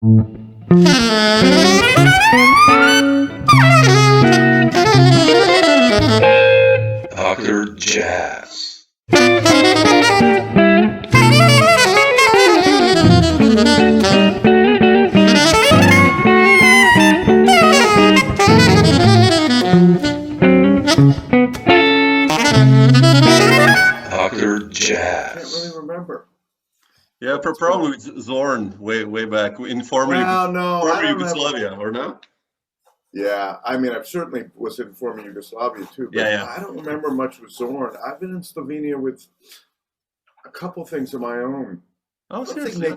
Awkward Jazz. Awkward Jazz. I can't really remember. Yeah, probably with Zorn way back in former Well, no, I don't Yugoslavia, or no? Yeah, I mean, I certainly was in former Yugoslavia too, but Yeah. I don't remember much with Zorn. I've been in Slovenia with a couple things of my own. Oh, I don't seriously?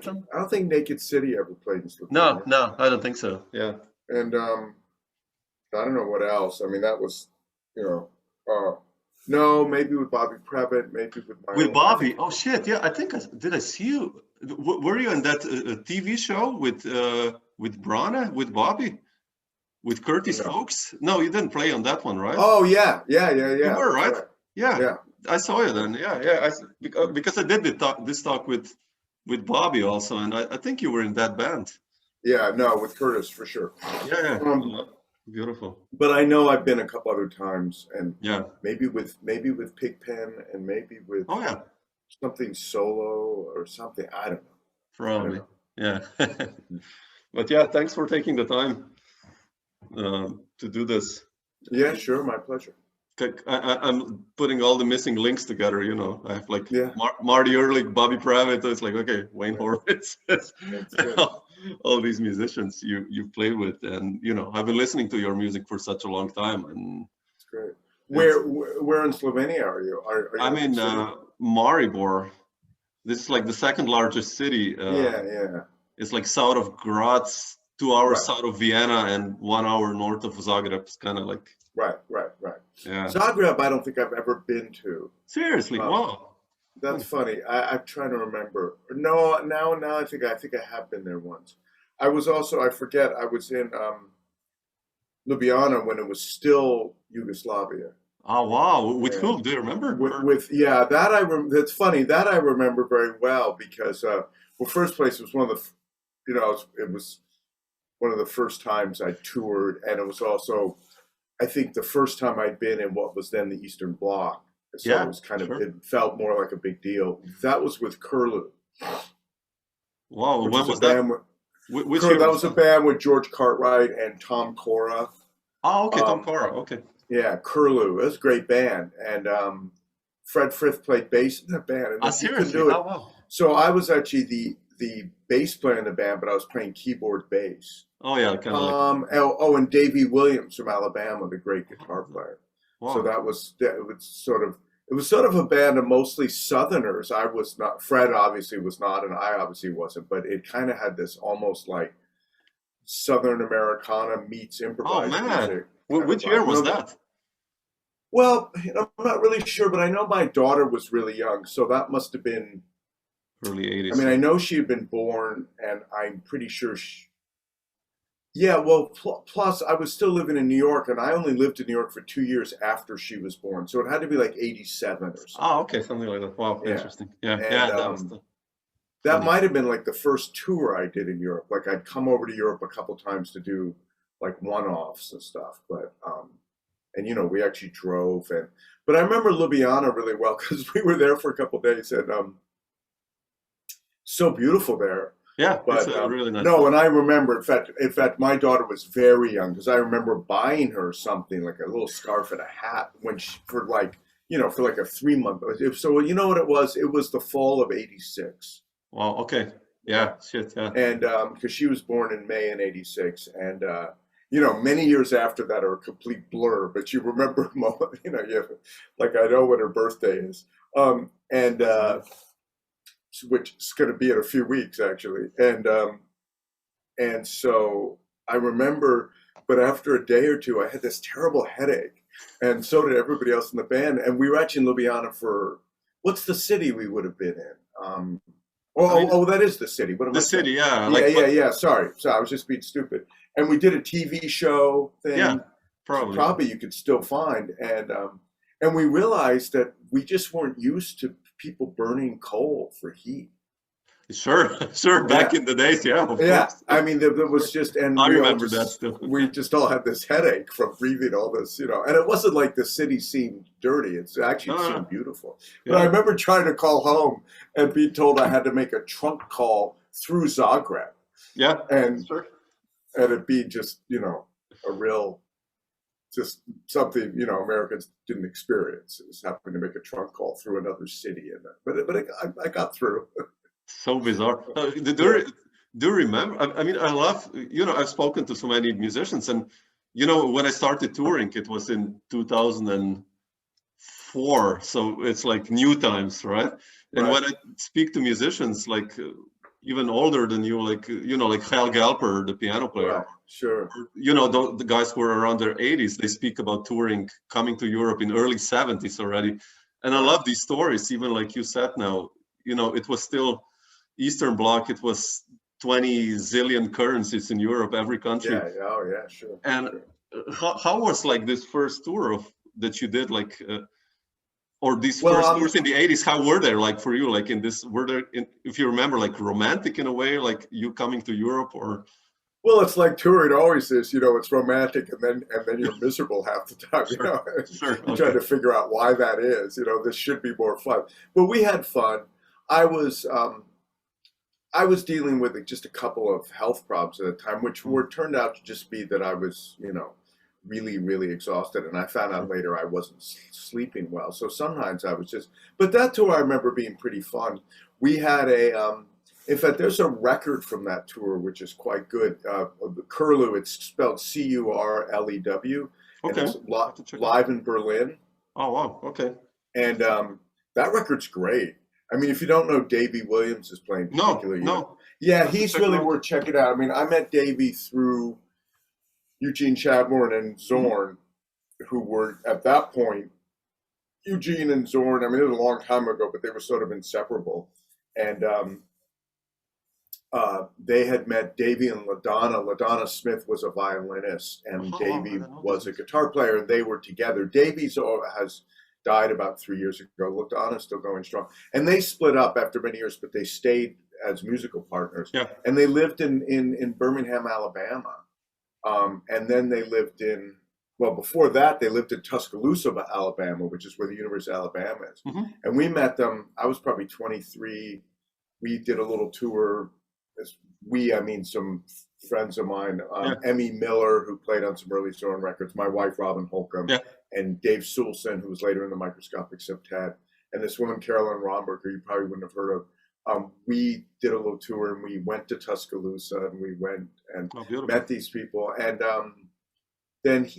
think Naked City ever played in Slovenia. No, I don't think so. Yeah. And I don't know what else. I mean, that was, no, maybe with Bobby Previte, maybe with my With own. Bobby? Oh shit! Yeah, I think did I see you? Were you in that TV show with Brana, with Bobby, with Curtis No. Folks? No, you didn't play on that one, right? Oh yeah. You were, right? That's Yeah, I saw you then. Yeah. Because I did this talk with Bobby also, and I think you were in that band. Yeah, no, with Curtis for sure. Yeah. Beautiful. But I know I've been a couple other times, and Yeah. maybe with Pigpen, and maybe with Oh yeah. something solo or something. I don't know. Probably. Yeah. But yeah, thanks for taking the time to do this. Yeah, sure, my pleasure. I'm putting all the missing links together, I have like Yeah. Marty Ehrlich, Bobby Previte. It's like, okay, Wayne Horvitz, That's good. all these musicians you played with, and I've been listening to your music for such a long time, and That's great. Where in Slovenia are you? Are you I'm in city? Maribor. This is like the second largest city. Yeah. It's like south of Graz, 2 hours Right. south of Vienna, and 1 hour north of Zagreb. It's kind of like, Right. yeah. Zagreb, I don't think I've ever been to. Seriously, wow. That's funny. I'm trying to remember. No, now I think I have been there once. I was also, I forget, I was in Ljubljana when it was still Yugoslavia. Oh wow! With Yeah. whom? Do you remember? That's funny. That I remember very well because first place was one of the, it was one of the first times I toured, and it was also, I think, the first time I'd been in what was then the Eastern Bloc. So Yeah, it was kind of, sure. it felt more like a big deal. That was with Curlew. Wow, Which when was was a that? band with- Which Curlew, year that was a band with George Cartwright and Tom Cora. Oh, okay, Tom um, Cora. Okay. Yeah, Curlew. It was a great band. And Fred Frith played bass in that band. And he couldn't Seriously? do it. Oh, wow. So I was actually the bass player in the band, but I was playing keyboard bass. Oh, yeah, kind of like. And Davey Williams from Alabama, the great guitar player. Wow. So it was sort of a band of mostly Southerners. I was not, Fred obviously was not, and I obviously wasn't, but it kind of had this almost like Southern Americana meets improvised music. Which year was that? Well, I'm not really sure, but I know my daughter was really young, so that must have been Early 80s. I mean, I know she had been born, and I'm pretty sure yeah, well, plus I was still living in New York, and I only lived in New York for 2 years after she was born, so it had to be like 87 or something. Oh, okay, something like that. Wow, Yeah. interesting. Yeah, And, that was that might have been like the first tour I did in Europe. Like I'd come over to Europe a couple times to do like one-offs and stuff, but and we actually drove, but I remember Ljubljana really well because we were there for a couple days, and so beautiful there. Yeah, But it's really nice. no, and I remember, in fact, my daughter was very young because I remember buying her something like a little scarf and a hat for like a 3-month. So you know what it was? It was the fall of '86. Wow, okay. Yeah, shit, yeah. And because she was born in May in '86, and many years after that are a complete blur, but you remember a moment, like I know when her birthday is, which is going to be in a few weeks actually, and so I remember, but after a day or two, I had this terrible headache, and so did everybody else in the band, and we were actually in Ljubljana for what's the city we would have been in? That is the city. What am I saying? City, yeah. Yeah. Sorry, I was just being stupid. And we did a TV show thing. Yeah, probably. Probably you could still find, and we realized that we just weren't used to people burning coal for heat. Sure, sure. Back in the days, yeah. Of course. I mean, there was just, and I we all remember just, that still. we just all had this headache from breathing all this, you know, and it wasn't like the city seemed dirty. It's actually seemed beautiful. But I remember trying to call home and being told I had to make a trunk call through Zagreb. Yeah, And sure. and it'd be just, you know, a real, just something, you know, Americans didn't experience. It was happening to make a trunk call through another city. And I got through. So bizarre. Do you remember? I mean, I love, you know, I've spoken to so many musicians, and, you know, when I started touring, it was in 2004. So it's like new times, right? And when I speak to musicians, like even older than you, like, you know, like Hal Galper, the piano player, Right. Sure. you know, the guys who were around their 80s, they speak about touring, coming to Europe in early 70s already. And I love these stories, even like you said now, you know, it was still Eastern Bloc, it was 20 zillion currencies in Europe, every country. Yeah, oh yeah, sure. And how was like this first tour that you did, like, or these first tours in the 80s, how were they like for you? Like in this, were there, if you remember, like romantic in a way, like you coming to Europe, or? Well, it's like touring always is, you know, it's romantic and then you're miserable half the time, you know. Sure. You're trying to figure out why that is, you know, this should be more fun. But we had fun. I was dealing with just a couple of health problems at the time, which turned out to just be that I was, you know, really, really exhausted. And I found out later I wasn't sleeping well. So sometimes I was just, but that tour I remember being pretty fun. We had in fact, there's a record from that tour, which is quite good. Curlew, it's spelled Curlew. Okay. And it's live in Berlin. Oh, wow. Okay. And that record's great. I mean, if you don't know, Davey Williams is playing particularly. No. Yeah, he's really worth checking out. I mean, I met Davey through Eugene Chadbourne and Zorn, who were at that point, Eugene and Zorn, I mean, it was a long time ago, but they were sort of inseparable. And they had met Davey and LaDonna. LaDonna Smith was a violinist, and Davey was a guitar player, and they were together. Davey has died about 3 years ago. LaDonna's still going strong. And they split up after many years, but they stayed as musical partners. Yeah. And they lived in Birmingham, Alabama. And then they lived in, well, before that, they lived in Tuscaloosa, Alabama, which is where the University of Alabama is. Mm-hmm. And we met them, I was probably 23. We did a little tour. I mean some friends of mine, Emmy Miller, who played on some early Zorn records, my wife, Robin Holcomb, and Dave Sulson, who was later in the Microscopic Septet, and this woman, Carolyn Romberg, who you probably wouldn't have heard of. We did a little tour, and we went to Tuscaloosa, and we went and met these people. And then,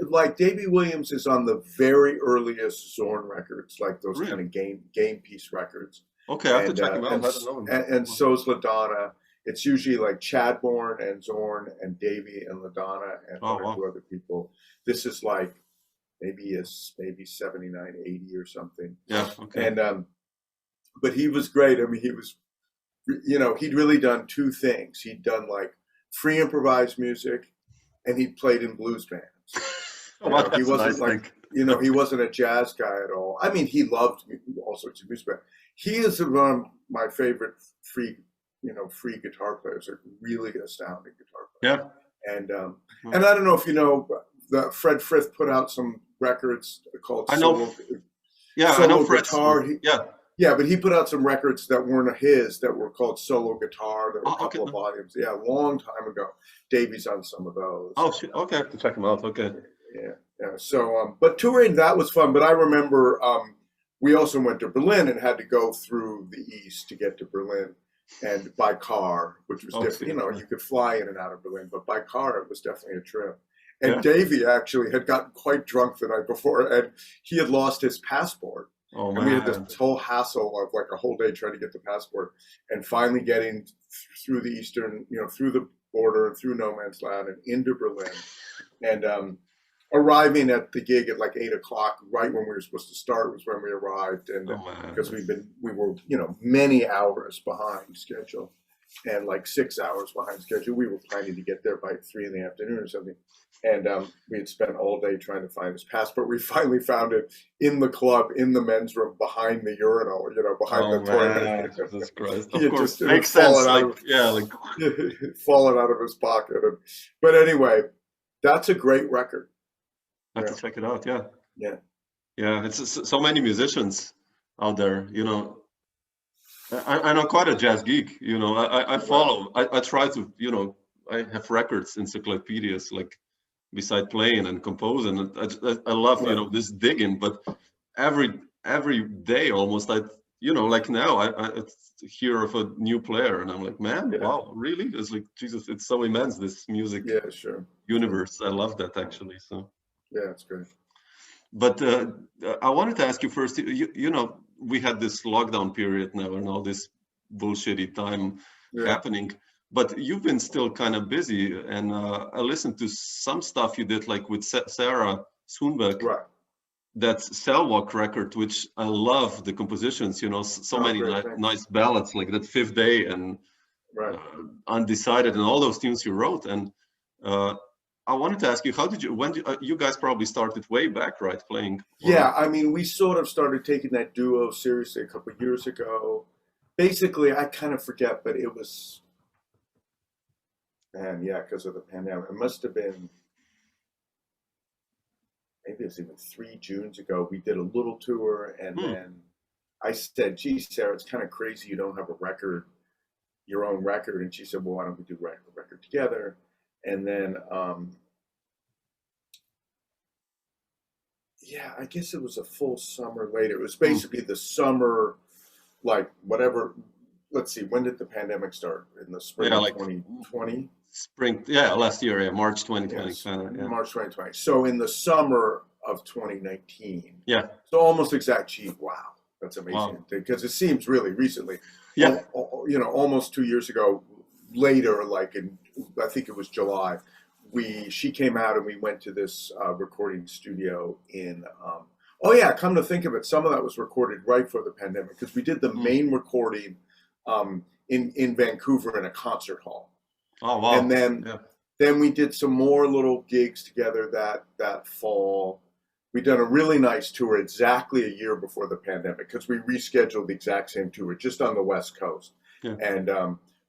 like Davey Williams is on the very earliest Zorn records, like those kind of game piece records. Okay, I have to check him out. I don't know him. And so's LaDonna. It's usually like Chadbourne and Zorn and Davey and LaDonna and one or two other people. This is like maybe 79, 80 or something. Yeah. Okay. And but he was great. I mean, he was, you know, he'd really done two things. He'd done like free improvised music, and he played in blues bands. He wasn't he wasn't a jazz guy at all. I mean, he loved all sorts of music. But he is one of my favorite free guitar players. Like really astounding guitar players. Yeah. And and I don't know if you know, Fred Frith put out some records called I know Fred. Guitar. Yeah, but he put out some records that weren't his, that were called Solo Guitar. There were a couple of volumes. Yeah, a long time ago. Davey's on some of those. Oh, okay. I have to check them out. Okay. Yeah. So, but touring, that was fun. But I remember we also went to Berlin and had to go through the East to get to Berlin, and by car, which was different. You know, you could fly in and out of Berlin, but by car, it was definitely a trip. And Davey actually had gotten quite drunk the night before, and he had lost his passport. Oh, man. And we had this whole hassle of like a whole day trying to get the passport, and finally getting through the eastern, through the border and through no man's land and into Berlin, and arriving at the gig at like 8 o'clock, right when we were supposed to start was when we arrived, and because we were many hours behind schedule, and like 6 hours behind schedule. We were planning to get there by 3 in the afternoon or something. And we had spent all day trying to find his passport. We finally found it in the club, in the men's room, behind the urinal, behind the toilet. Jesus Christ. He Of had course, just makes fallen sense. out Like, of- yeah, like, fallen out of his pocket. But anyway, that's a great record. I have to check it out. Yeah. Yeah. Yeah, it's so many musicians out there, I'm quite a jazz geek, I follow, I try to, I have records, encyclopedias, like beside playing and composing. And I love, this digging, but every day almost, like now I hear of a new player and I'm like, man, wow, really? It's like, Jesus, it's so immense, this music universe. I love that actually. So yeah, it's great. But I wanted to ask you first, we had this lockdown period now and all this bullshitty time happening, but you've been still kind of busy. And I listened to some stuff you did, like with Sara Schoenbeck, that Cellwalk record, which I love the compositions, so many nice ballads, like that Fifth Day and Undecided and all those tunes you wrote. And I wanted to ask you, you guys probably started way back, right, playing? Yeah, I mean, we sort of started taking that duo seriously a couple of years ago. Basically, I kind of forget, but it was, because of the pandemic. It must have been, maybe it was even 3 Junes ago. We did a little tour, and then I said, geez, Sarah, it's kind of crazy you don't have a record, your own record. And she said, well, why don't we do a record together? And then, I guess it was a full summer later. It was basically the summer, like whatever. Let's see, when did the pandemic start? In the spring of 2020? Spring, last year, March 2020. March 2020. So in the summer of 2019. Yeah. So almost exact. Wow, that's amazing. Because it seems really recently. Yeah. Almost 2 years ago. Later, like I think it was July, she came out and we went to this recording studio in, come to think of it, some of that was recorded right before the pandemic, because we did the main recording in Vancouver in a concert hall. Oh, wow. And then we did some more little gigs together that fall. We done a really nice tour exactly a year before the pandemic, because we rescheduled the exact same tour just on the West Coast. Yeah. And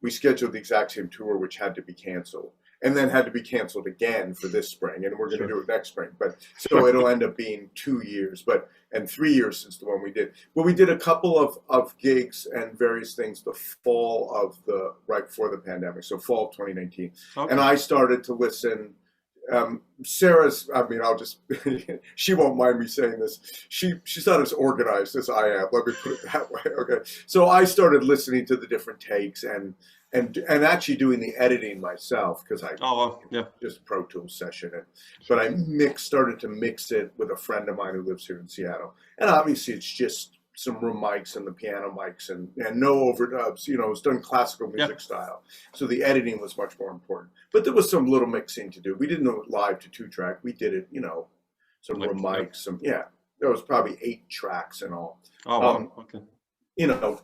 we scheduled the exact same tour, which had to be canceled, and then had to be canceled again for this spring, and we're going to do it next spring. But so it'll end up being 2 years, and 3 years since the one we did. But we did a couple of gigs and various things the fall of right before the pandemic, so fall of 2019. Okay. And I started to listen. Sarah's, I'll just, she won't mind me saying this. She's not as organized as I am. Let me put it that way. Okay. So I started listening to the different takes and actually doing the editing myself, because I just Pro Tools session it. But I started to mix it with a friend of mine who lives here in Seattle. And obviously it's just some room mics and the piano mics and no overdubs. It's done classical music style. So the editing was much more important. But there was some little mixing to do. We didn't do it live to 2-track. We did it, some room mics, there was probably 8 tracks in all. Oh, wow. Okay.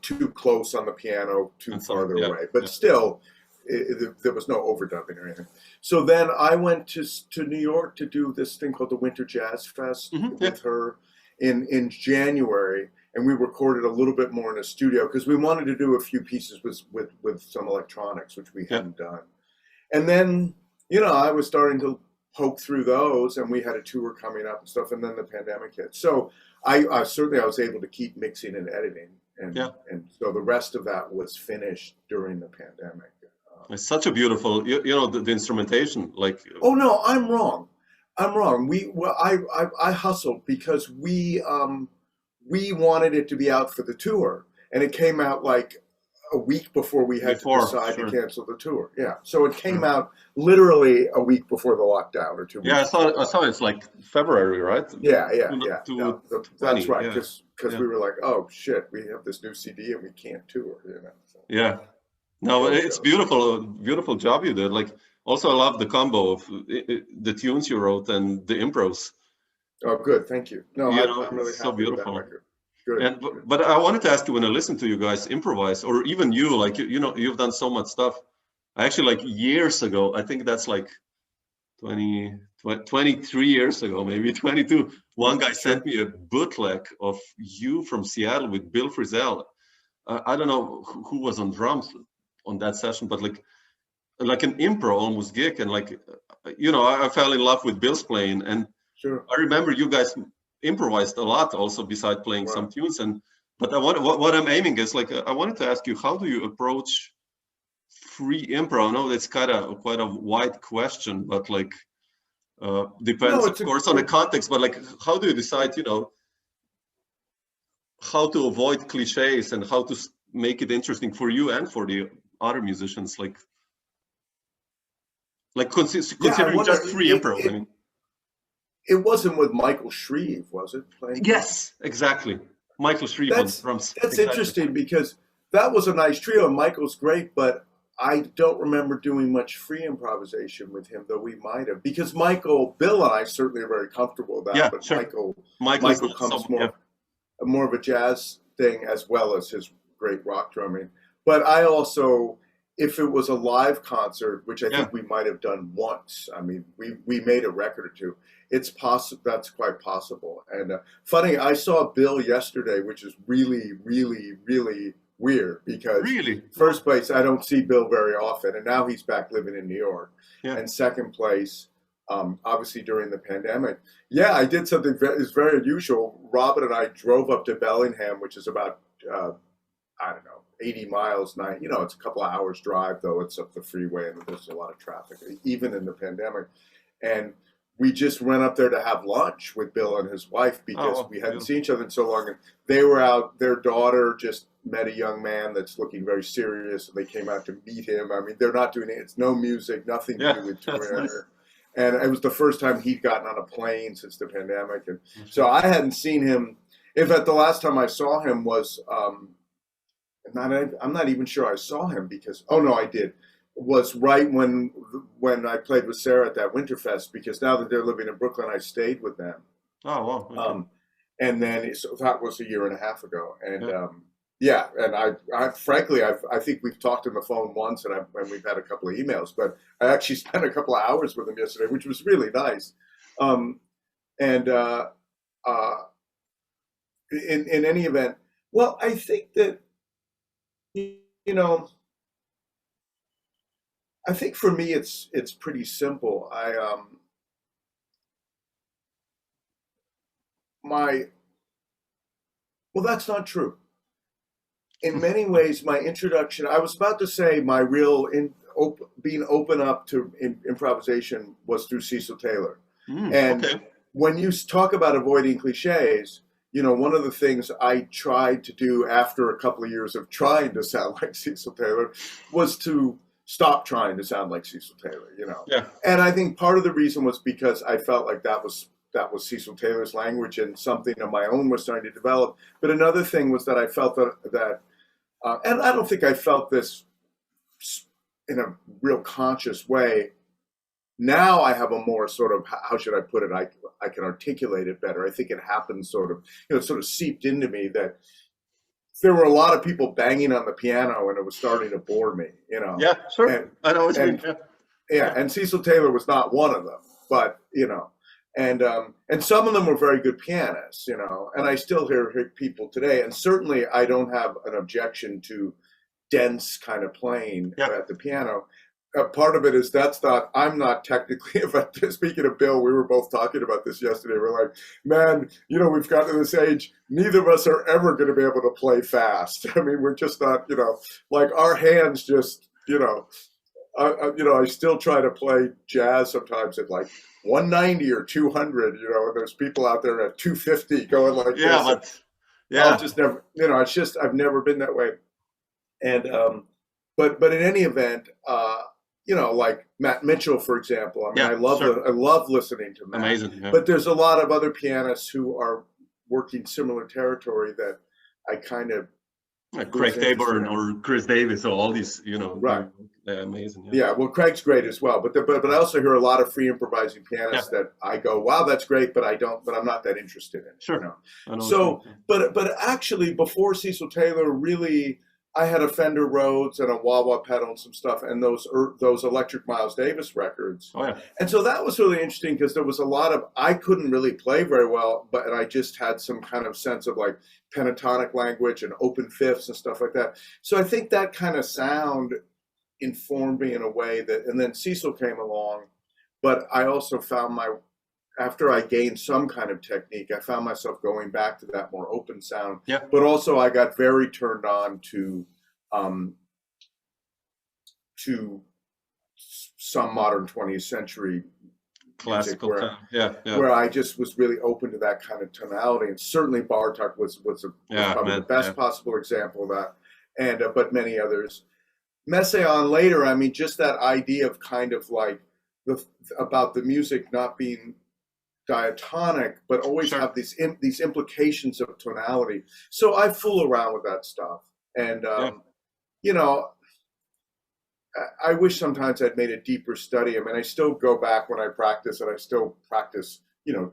Too close on the piano, too farther away. But still, there was no overdubbing or anything. So then I went to New York to do this thing called the Winter Jazz Fest with her in January. And we recorded a little bit more in a studio because we wanted to do a few pieces with some electronics, which we hadn't done. And then, I was starting to poke through those, and we had a tour coming up and stuff, and then the pandemic hit. So I was able to keep mixing and editing. And so the rest of that was finished during the pandemic. It's such a beautiful, the instrumentation, like. Oh no, I'm wrong. I hustled because we wanted it to be out for the tour, and it came out like a week before we had to decide to cancel the tour. Yeah, so it came out literally a week before the lockdown, or 2 weeks. Yeah, I saw it's like February, right? Yeah. That's right, because we were like, oh shit, we have this new CD and we can't tour. So. Yeah, no, it's beautiful job you did. Like, also I love the combo of the tunes you wrote and the impros. Oh, good, thank you. No, I'm really happy so beautiful. With that record. good. And but I wanted to ask you, when I listen to you guys improvise, or even you, like you've done so much stuff. I actually, like, years ago, I think that's like 23 years ago, maybe 22. One guy sent me a bootleg of you from Seattle with Bill Frisell. I don't know who was on drums on that session, but like an improv almost gig, and like I fell in love with Bill's playing, and Sure. I remember you guys improvised a lot also beside playing some tunes. But what I'm aiming is, like, I wanted to ask you, how do you approach free improv? I know that's quite a wide question, but like depends of course on the context, but like, how do you decide how to avoid cliches and how to make it interesting for you and for the other musicians, like considering just free improv? I mean, it wasn't with Michael Shreve, was it? Playing? Yes, exactly. Michael Shreve on drums. That's interesting, because that was a nice trio, and Michael's great, but I don't remember doing much free improvisation with him, though we might have, because Bill and I certainly are very comfortable with that. Yeah, but sure. Michael comes more of a jazz thing, as well as his great rock drumming. But I also, if it was a live concert, which I think we might have done once, I mean, we made a record or two. It's possible. That's quite possible. And funny, I saw Bill yesterday, which is really, really, really weird, because first place, I don't see Bill very often, and now he's back living in New York. And second place, obviously during the pandemic, I did something is very unusual. Robin and I drove up to Bellingham, which is about I don't know, 80 miles. It's a couple of hours drive, though. It's up the freeway, and there's a lot of traffic, even in the pandemic. And we just went up there to have lunch with Bill and his wife, because we hadn't seen each other in so long. And they were out, their daughter just met a young man that's looking very serious, and they came out to meet him. I mean, they're not doing it. It's no music, nothing to do with touring. Nice. And it was the first time he'd gotten on a plane since the pandemic. And so I hadn't seen him. In fact, the last time I saw him was, I'm not even sure I saw him, because, I did. Was right when I played with Sara at that Winterfest, because now that they're living in Brooklyn, I stayed with them. Oh, wow. Okay. And then, so that was a year and a half ago. And and I frankly, I think we've talked on the phone once, and we've had a couple of emails, but I actually spent a couple of hours with him yesterday, which was really nice. In any event, well, I think that, I think for me it's pretty simple. Well, that's not true. In many ways, my introduction, I was about to say my real being open up to improvisation was through Cecil Taylor. When you talk about avoiding cliches, one of the things I tried to do after a couple of years of trying to sound like Cecil Taylor was to stop trying to sound like Cecil Taylor, And I think part of the reason was because I felt like that was Cecil Taylor's language, and something of my own was starting to develop. But another thing was that I felt that and I don't think I felt this in a real conscious way. Now I have a more sort of, how should I put it? I can articulate it better. I think it happened sort of, it sort of seeped into me that there were a lot of people banging on the piano, and it was starting to bore me, Yeah, sure. I know what you mean. And Cecil Taylor was not one of them, but, and some of them were very good pianists, and I still hear people today. And certainly I don't have an objection to dense kind of playing at the piano. Part of it is I'm not technically, speaking of Bill, we were both talking about this yesterday. We're like, man, we've gotten to this age, neither of us are ever going to be able to play fast. I mean, we're just not, like our hands just, I still try to play jazz sometimes at like 190 or 200, and there's people out there at 250 going like this. I'll just never, it's just, I've never been that way. And, but in any event, like Matt Mitchell, for example. I mean, I love listening to Matt. Amazing. Yeah. But there's a lot of other pianists who are working similar territory that I kind of Like Craig Taborn or Chris Davis or all these, Right. They're amazing. Yeah, well, Craig's great as well, but I also hear a lot of free improvising pianists that I go, wow, that's great, but I'm not that interested in it. Sure. So, but actually, before Cecil Taylor, really, I had a Fender Rhodes and a wah-wah pedal and some stuff, and those electric Miles Davis records. Oh yeah. And so that was really interesting because there was a lot of, I couldn't really play very well, and I just had some kind of sense of like pentatonic language and open fifths and stuff like that. So I think that kind of sound informed me in a way that, and then Cecil came along, but I also found after I gained some kind of technique, I found myself going back to that more open sound. Yeah. But also I got very turned on to some modern 20th century classical music where I just was really open to that kind of tonality. And certainly Bartok was probably the best possible example of that. And but many others. Messiaen later, I mean, just that idea of kind of like about the music not being diatonic, but always have these implications of tonality. So I fool around with that stuff, and I wish sometimes I'd made a deeper study. I mean, I still go back when I practice, and I still practice,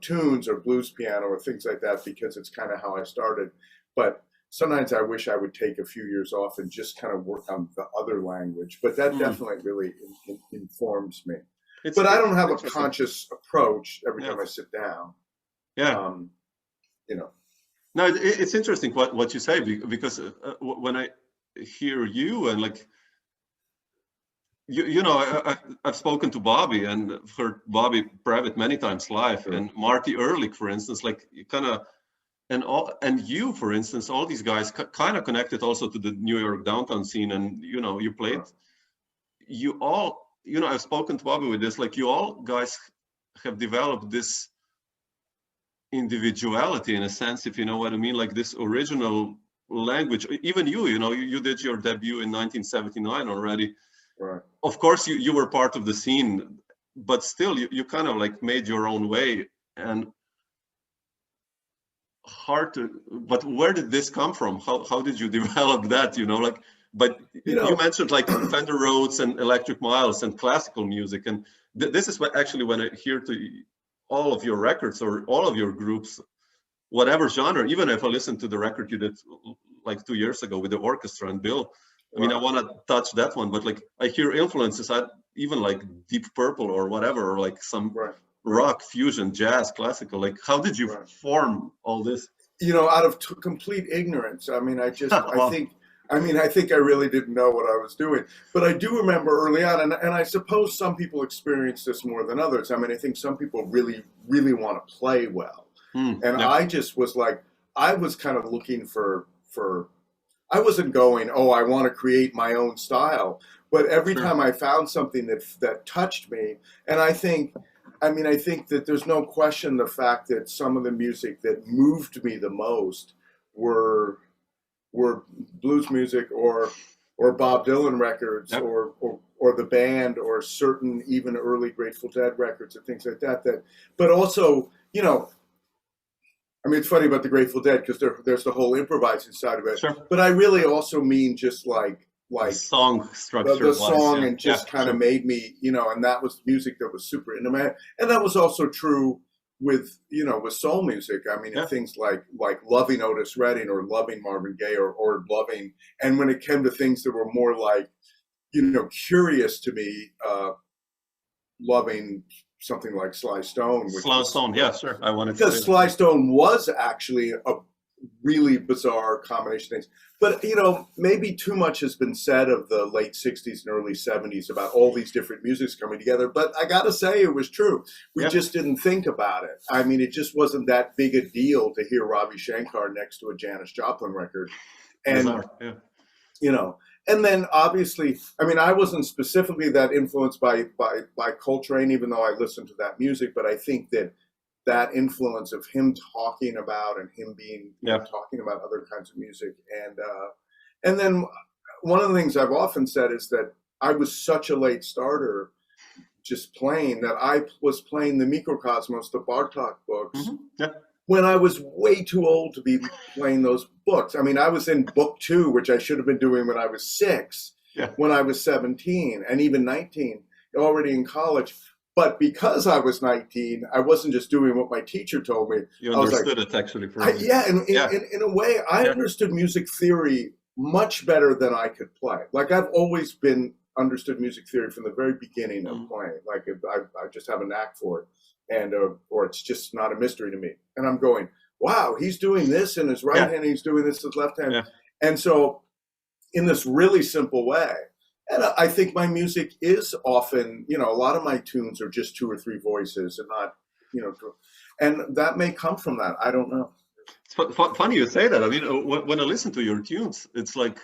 tunes or blues piano or things like that because it's kind of how I started. But sometimes I wish I would take a few years off and just kind of work on the other language. But that definitely really informs me. But I don't have a conscious approach every time I sit down. Yeah. No, it's interesting what you say, because when I hear you and like, I've spoken to Bobby and heard Bobby Previte many times live, and Marty Ehrlich, for instance, like you kind of, and you, for instance, all these guys kind of connected also to the New York downtown scene, and you played, you all, I've spoken to Bobby with this, like you all guys have developed this individuality in a sense, if you know what I mean, like this original language. Even you did your debut in 1979 already. Right. Of course, you were part of the scene, but still, you kind of like made your own way, and but where did this come from? How did you develop that? But you mentioned like Fender Rhodes and Electric Miles and classical music, and this is actually when I hear to all of your records or all of your groups, whatever genre. Even if I listen to the record you did like 2 years ago with the orchestra and Bill, I mean, I want to touch that one, but like I hear influences, even like Deep Purple or whatever, or like some rock, fusion, jazz, classical. Like, how did you form all this? Out of complete ignorance. I mean, I think I really didn't know what I was doing. But I do remember early on, and I suppose some people experience this more than others. I mean, I think some people really, really want to play well. I just was like, I was kind of looking for I wasn't going, I want to create my own style. But every time I found something that touched me, and I think that there's no question the fact that some of the music that moved me the most were blues music or Bob Dylan records or the band or certain even early Grateful Dead records and things like that. But also, I mean, it's funny about the Grateful Dead because there's the whole improvising side of it. Sure. But I really also mean just like the song structure, the song, and just kind of made me, and that was music that was super intimate. And that was also true with soul music. I mean, things like loving Otis Redding or loving Marvin Gaye or loving, and when it came to things that were more like, curious to me, loving something like Sly Stone. Sly Stone, yeah, sure. I wanted to because Sly Stone was actually a really bizarre combination of things. But, maybe too much has been said of the late 60s and early 70s about all these different musics coming together. But I got to say it was true. We just didn't think about it. I mean, it just wasn't that big a deal to hear Ravi Shankar next to a Janis Joplin record. And, and then obviously, I mean, I wasn't specifically that influenced by Coltrane, even though I listened to that music. But I think that influence of him talking about and him being talking about other kinds of music, and then one of the things I've often said is that I was such a late starter, just playing, that I was playing the Mikrokosmos, the Bartok books, when I was way too old to be playing those books. I mean, I was in book 2, which I should have been doing when I was 6, when I was 17, and even 19, already in college. But because I was 19, I wasn't just doing what my teacher told me. You understood it actually. In a way, I understood music theory much better than I could play. Like, I've always understood music theory from the very beginning of playing. Like, I just have a knack for it, and or it's just not a mystery to me. And I'm going, wow, he's doing this in his right hand, he's doing this in his left hand. And so, in this really simple way, and I think my music is often, a lot of my tunes are just 2 or 3 voices and not, and that may come from that. I don't know. It's funny you say that. I mean, when I listen to your tunes, it's like,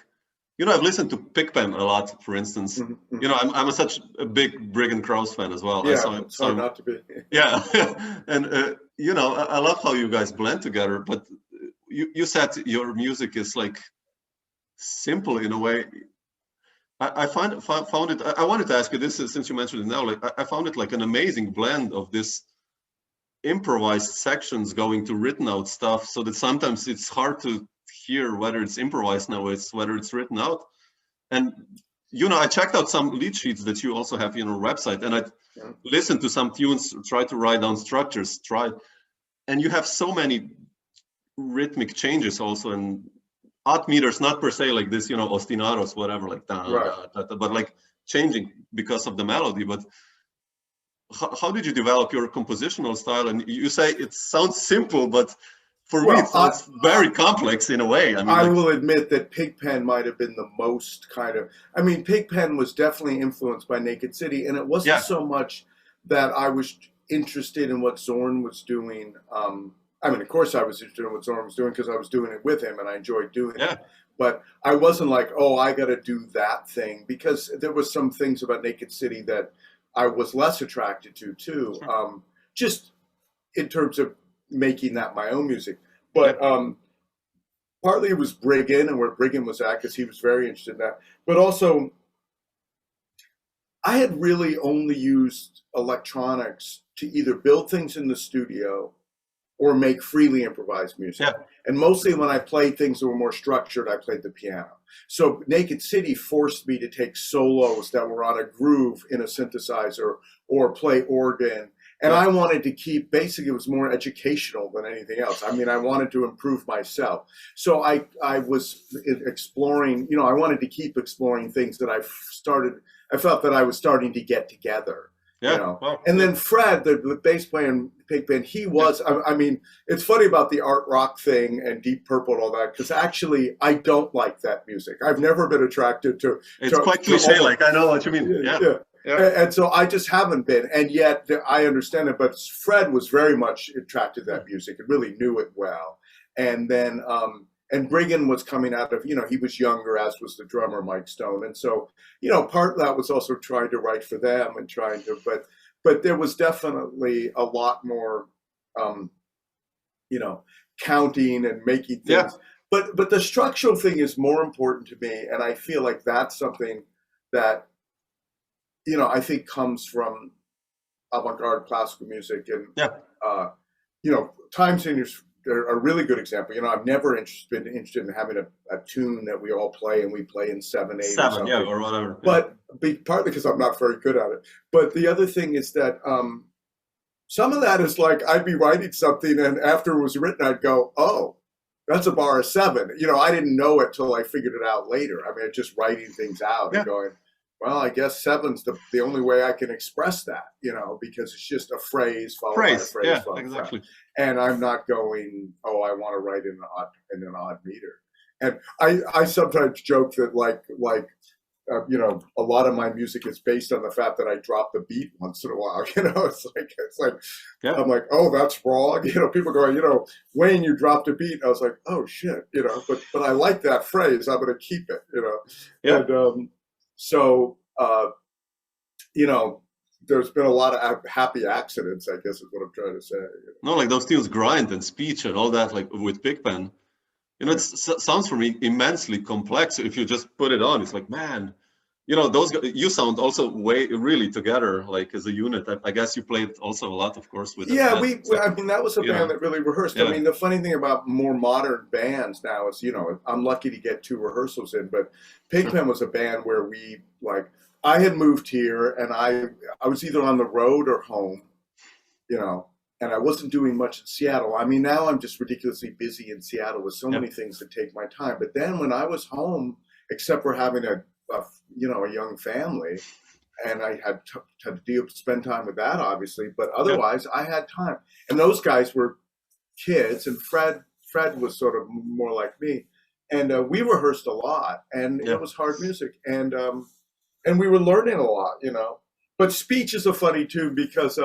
I've listened to Pigpen a lot, for instance. I'm such a big Briggan Krauss fan as well. Yeah, it's hard not to be. Yeah, and I love how you guys blend together. But you said your music is like simple in a way. I found it. I wanted to ask you this since you mentioned it now. Like, I found it like an amazing blend of this improvised sections going to written out stuff, so that sometimes it's hard to hear whether it's improvised now, whether it's written out. And I checked out some lead sheets that you also have on your website, and I listened to some tunes, try to write down structures, and you have so many rhythmic changes also, and odd meters, not per se like this, ostinatos, whatever, like but like changing because of the melody. But how did you develop your compositional style? And you say it sounds simple, but for me it sounds very complex in a way. I mean, I will admit that Pigpen might have been the most kind of. I mean, Pigpen was definitely influenced by Naked City, and it wasn't so much that I was interested in what Zorn was doing. I mean, of course, I was interested in what Zorn was doing because I was doing it with him and I enjoyed doing it. But I wasn't like, oh, I got to do that thing, because there was some things about Naked City that I was less attracted to, too, just in terms of making that my own music. But partly it was Briggan and where Briggan was at, because he was very interested in that. But also, I had really only used electronics to either build things in the studio or make freely improvised music. And mostly when I played things that were more structured, I played the piano. So Naked City forced me to take solos that were on a groove in a synthesizer or play organ. And I wanted to keep, basically it was more educational than anything else. I mean, I wanted to improve myself. So I was exploring, I wanted to keep exploring things that I felt that I was starting to get together. And then Fred, the bass player in Pigpen, he was, I mean, it's funny about the art rock thing and Deep Purple and all that, because actually I don't like that music. I've never been attracted to. It's quite cliche, like, I know what you mean. And so I just haven't been, and yet I understand it, but Fred was very much attracted to that music and really knew it well. And then, and Briggan was coming out of, he was younger, as was the drummer, Mike Stone. And so, part of that was also trying to write for them and but there was definitely a lot more, counting and making things. But the structural thing is more important to me. And I feel like that's something that, I think comes from avant-garde classical music. And, time signatures are a really good example. I've never been interested in having a tune that we all play and we play in 7/8 or something. Or whatever. But partly because I'm not very good at it. But the other thing is that some of that is like I'd be writing something and after it was written, I'd go, oh, that's a bar of 7. I didn't know it till I figured it out later. I mean, just writing things out and going, well, I guess 7's the only way I can express that, because it's just a phrase followed by a phrase. Exactly. And I'm not going, oh, I want to write in an odd meter. And I sometimes joke that a lot of my music is based on the fact that I drop the beat once in a while. It's like I'm like, oh, that's wrong. People going, Wayne, you dropped a beat. And I was like, oh shit, but I like that phrase. I'm going to keep it, And so, there's been a lot of happy accidents, I guess is what I'm trying to say. No, like those tunes, Grind and Speech and all that, like with Pigpen, it sounds for me immensely complex. If you just put it on, it's like, man, those you sound also really together, like as a unit. I guess you played also a lot, of course, with Yeah, I mean, that was a band that really rehearsed. Yeah. I mean, the funny thing about more modern bands now is, I'm lucky to get 2 rehearsals in, but Pigpen was a band where I had moved here and I was either on the road or home, and I wasn't doing much in Seattle. I mean, now I'm just ridiculously busy in Seattle with so many things that take my time. But then when I was home, except for having a young family, and I had to spend time with that, obviously, but otherwise I had time. And those guys were kids, and Fred was sort of more like me. And we rehearsed a lot, and it was hard music. And we were learning a lot, But speech is so funny, too, because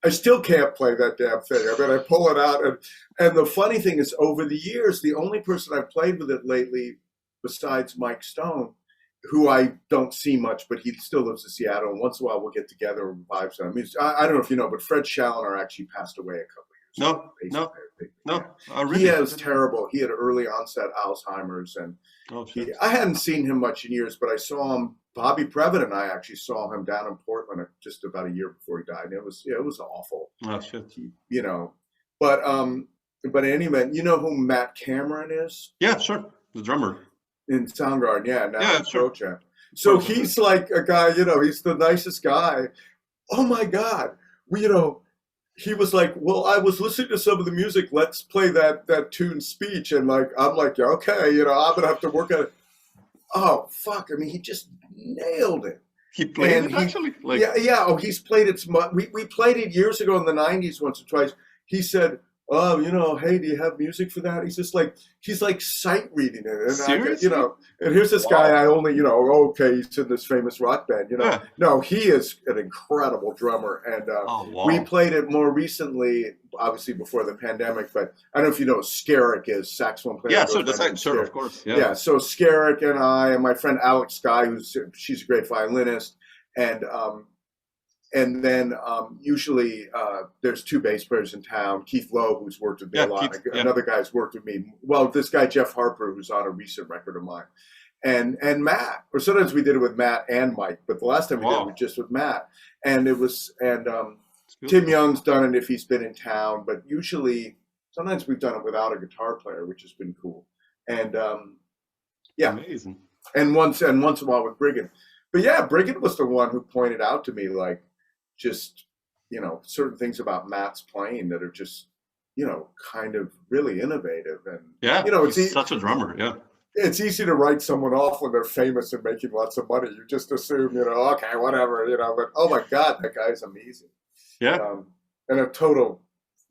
I still can't play that damn thing. I mean, I pull it out. And the funny thing is, over the years, the only person I've played with it lately, besides Mike Stone, who I don't see much, but he still lives in Seattle. And once in a while, we'll get together and vibe. I mean, I don't know if you know, but Fred Chalenor actually passed away a couple of years ago. No. He was terrible. He had early onset Alzheimer's, and I hadn't seen him much in years, but I saw him. Bobby Previte and I actually saw him down in Portland just about a year before he died. And it was awful. Oh shit. But anyway, you know who Matt Cameron is? Yeah, sure. The drummer. In Soundgarden, now sure. Pro-Champ. So he's like a guy, he's the nicest guy. Oh my God. He was like, well, I was listening to some of the music. Let's play that tune Speech. And I'm like, yeah, okay, I'm going to have to work on it. Oh, fuck. I mean, he just nailed it. He played it actually? Yeah. Oh, he's played it. We played it years ago in the 90s once or twice. He said, oh, hey, do you have music for that? He's just he's sight reading it. And seriously? And here's this guy I only, okay, he's in this famous rock band, Yeah. No, he is an incredible drummer. And we played it more recently, obviously before the pandemic, but I don't know if you know what Skerrick is, saxophone player. Yeah, sure, of course. Yeah, so Skerrick and I and my friend Alex Guy, she's a great violinist, and then usually there's 2 bass players in town. Keith Lowe, who's worked with me a lot. Another guy's worked with me. Well, this guy, Jeff Harper, who's on a recent record of mine. And Matt. Or sometimes we did it with Matt and Mike. But the last time we did it was just with Matt. And it was, Tim Young's done it if he's been in town. But usually, sometimes we've done it without a guitar player, which has been cool. And amazing. And once in a while with Briggan. But yeah, Briggan was the one who pointed out to me, just certain things about Matt's playing that are just kind of really innovative. And he's such a drummer. It's easy to write someone off when they're famous and making lots of money. You just assume okay, whatever, but oh my God, that guy's amazing. And a total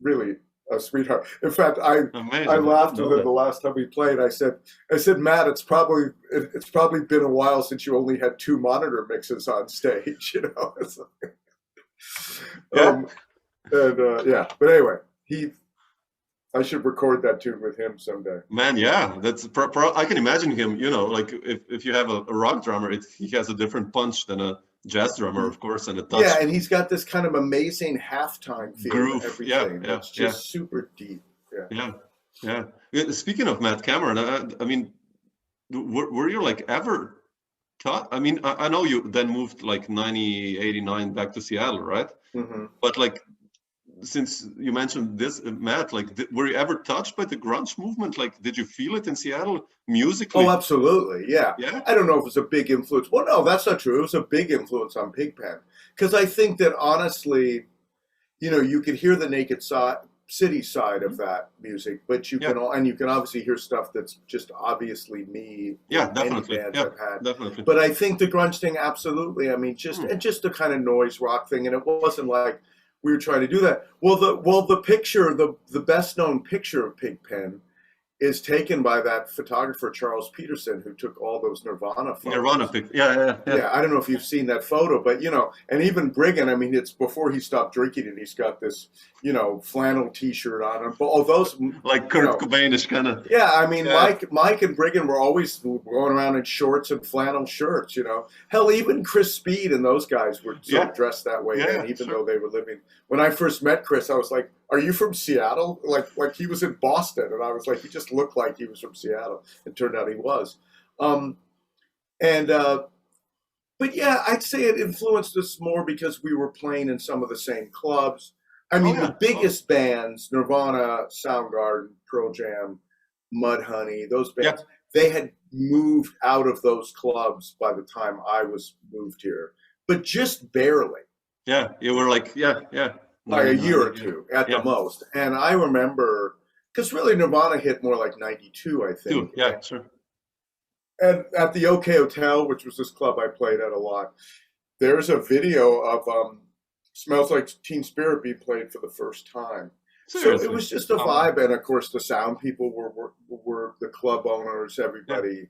really a sweetheart. In fact, I laughed with him the last time we played. I said Matt, it's probably been a while since you only had 2 monitor mixes on stage, But anyway, I should record that tune with him someday. Man, yeah, that's I can imagine him. If you have a rock drummer, he has a different punch than a jazz drummer, of course, and a touch. Yeah, and he's got this kind of amazing halftime feel. Groove. Everything. It's just super deep. Yeah. Speaking of Matt Cameron, I mean, were you ever taught? I mean, I know you then moved 90, 89 back to Seattle, right? Mm-hmm. But since you mentioned this, Matt, were you ever touched by the grunge movement? Did you feel it in Seattle musically? Oh, absolutely. Yeah. Yeah. I don't know if it was a big influence. Well, no, that's not true. It was a big influence on Pigpen. Because I think that honestly, you could hear the Naked City side of that music, but you can obviously hear stuff that's just obviously me. Yeah, definitely. Any bands I've had. Definitely. But I think the grunge thing, absolutely. I mean, just the kind of noise rock thing, and it wasn't we were trying to do that. Well, the picture, the best known picture of Pigpen is taken by that photographer Charles Peterson, who took all those Nirvana photos. Nirvana pic. Yeah. I don't know if you've seen that photo, but and even Briggan. I mean, it's before he stopped drinking, and he's got this flannel T-shirt on, and all those Kurt Cobainish kind of. Yeah, I mean, Mike and Briggan were always going around in shorts and flannel shirts. Hell, even Chris Speed and those guys were sort of dressed that way. Yeah, even though they were living. When I first met Chris, I was like, "Are you from Seattle?" Like he was in Boston, and I was like, he just looked like he was from Seattle. It turned out he was. But yeah, I'd say it influenced us more because we were playing in some of the same clubs. I mean, the biggest bands, Nirvana, Soundgarden, Pearl Jam, Mudhoney, those bands, they had moved out of those clubs by the time I was moved here, but just barely. Yeah, you were like, By a year or two at the most. And I remember, because really Nirvana hit more like 92, I think. Yeah, sure. And at the OK Hotel, which was this club I played at a lot, there's a video of Smells Like Teen Spirit being played for the first time. Seriously? So it was just a vibe. And of course, the sound people were the club owners, everybody. Yeah.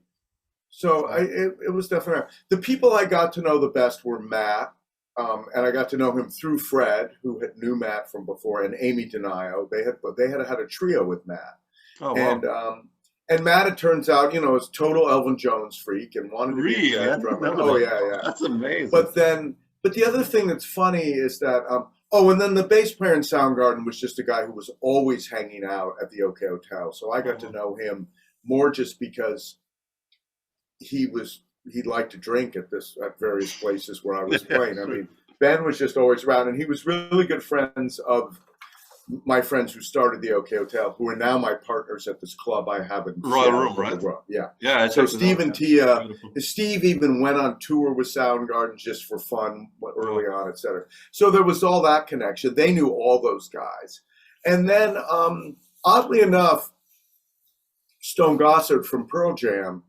So it was definitely, the people I got to know the best were Matt. And I got to know him through Fred, who knew Matt from before, and Amy Denio. They had a trio with Matt. Oh, wow. And Matt, it turns out, is total Elvin Jones freak and wanted to be a jazz drummer. Oh, yeah. That's amazing. But the other thing that's funny is that, and then the bass player in Soundgarden was just a guy who was always hanging out at the OK Hotel. So I got to know him more just because he liked to drink at various places where I was playing. I mean, Ben was just always around, and he was really good friends of my friends who started the OK Hotel, who are now my partners at this club I have in Royal Room, right? Yeah. So Steve and Tia, Steve even went on tour with Soundgarden just for fun early on, etc. So there was all that connection. They knew all those guys. And then, oddly enough, Stone Gossard from Pearl Jam.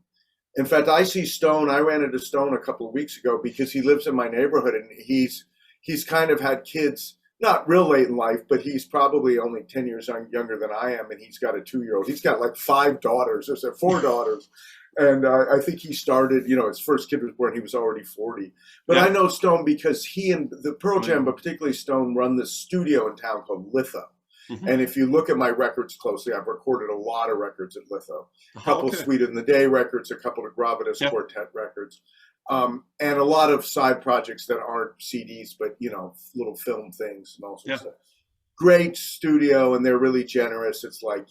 In fact, I ran into Stone a couple of weeks ago because he lives in my neighborhood, and he's kind of had kids, not real late in life, but he's probably only 10 years younger than I am, and he's got a 2-year-old. He's got like 5 daughters, or 4 daughters. And I think he started, his first kid was born, he was already 40. But I know Stone because he and the Pearl Jam, but particularly Stone, run this studio in town called Litho. Mm-hmm. And if you look at my records closely, I've recorded a lot of records at Litho. A couple of Sweet in the Day records, a couple of Gravitas Quartet records, and a lot of side projects that aren't CDs, but, little film things and all sorts of stuff. Great studio, and they're really generous. It's like,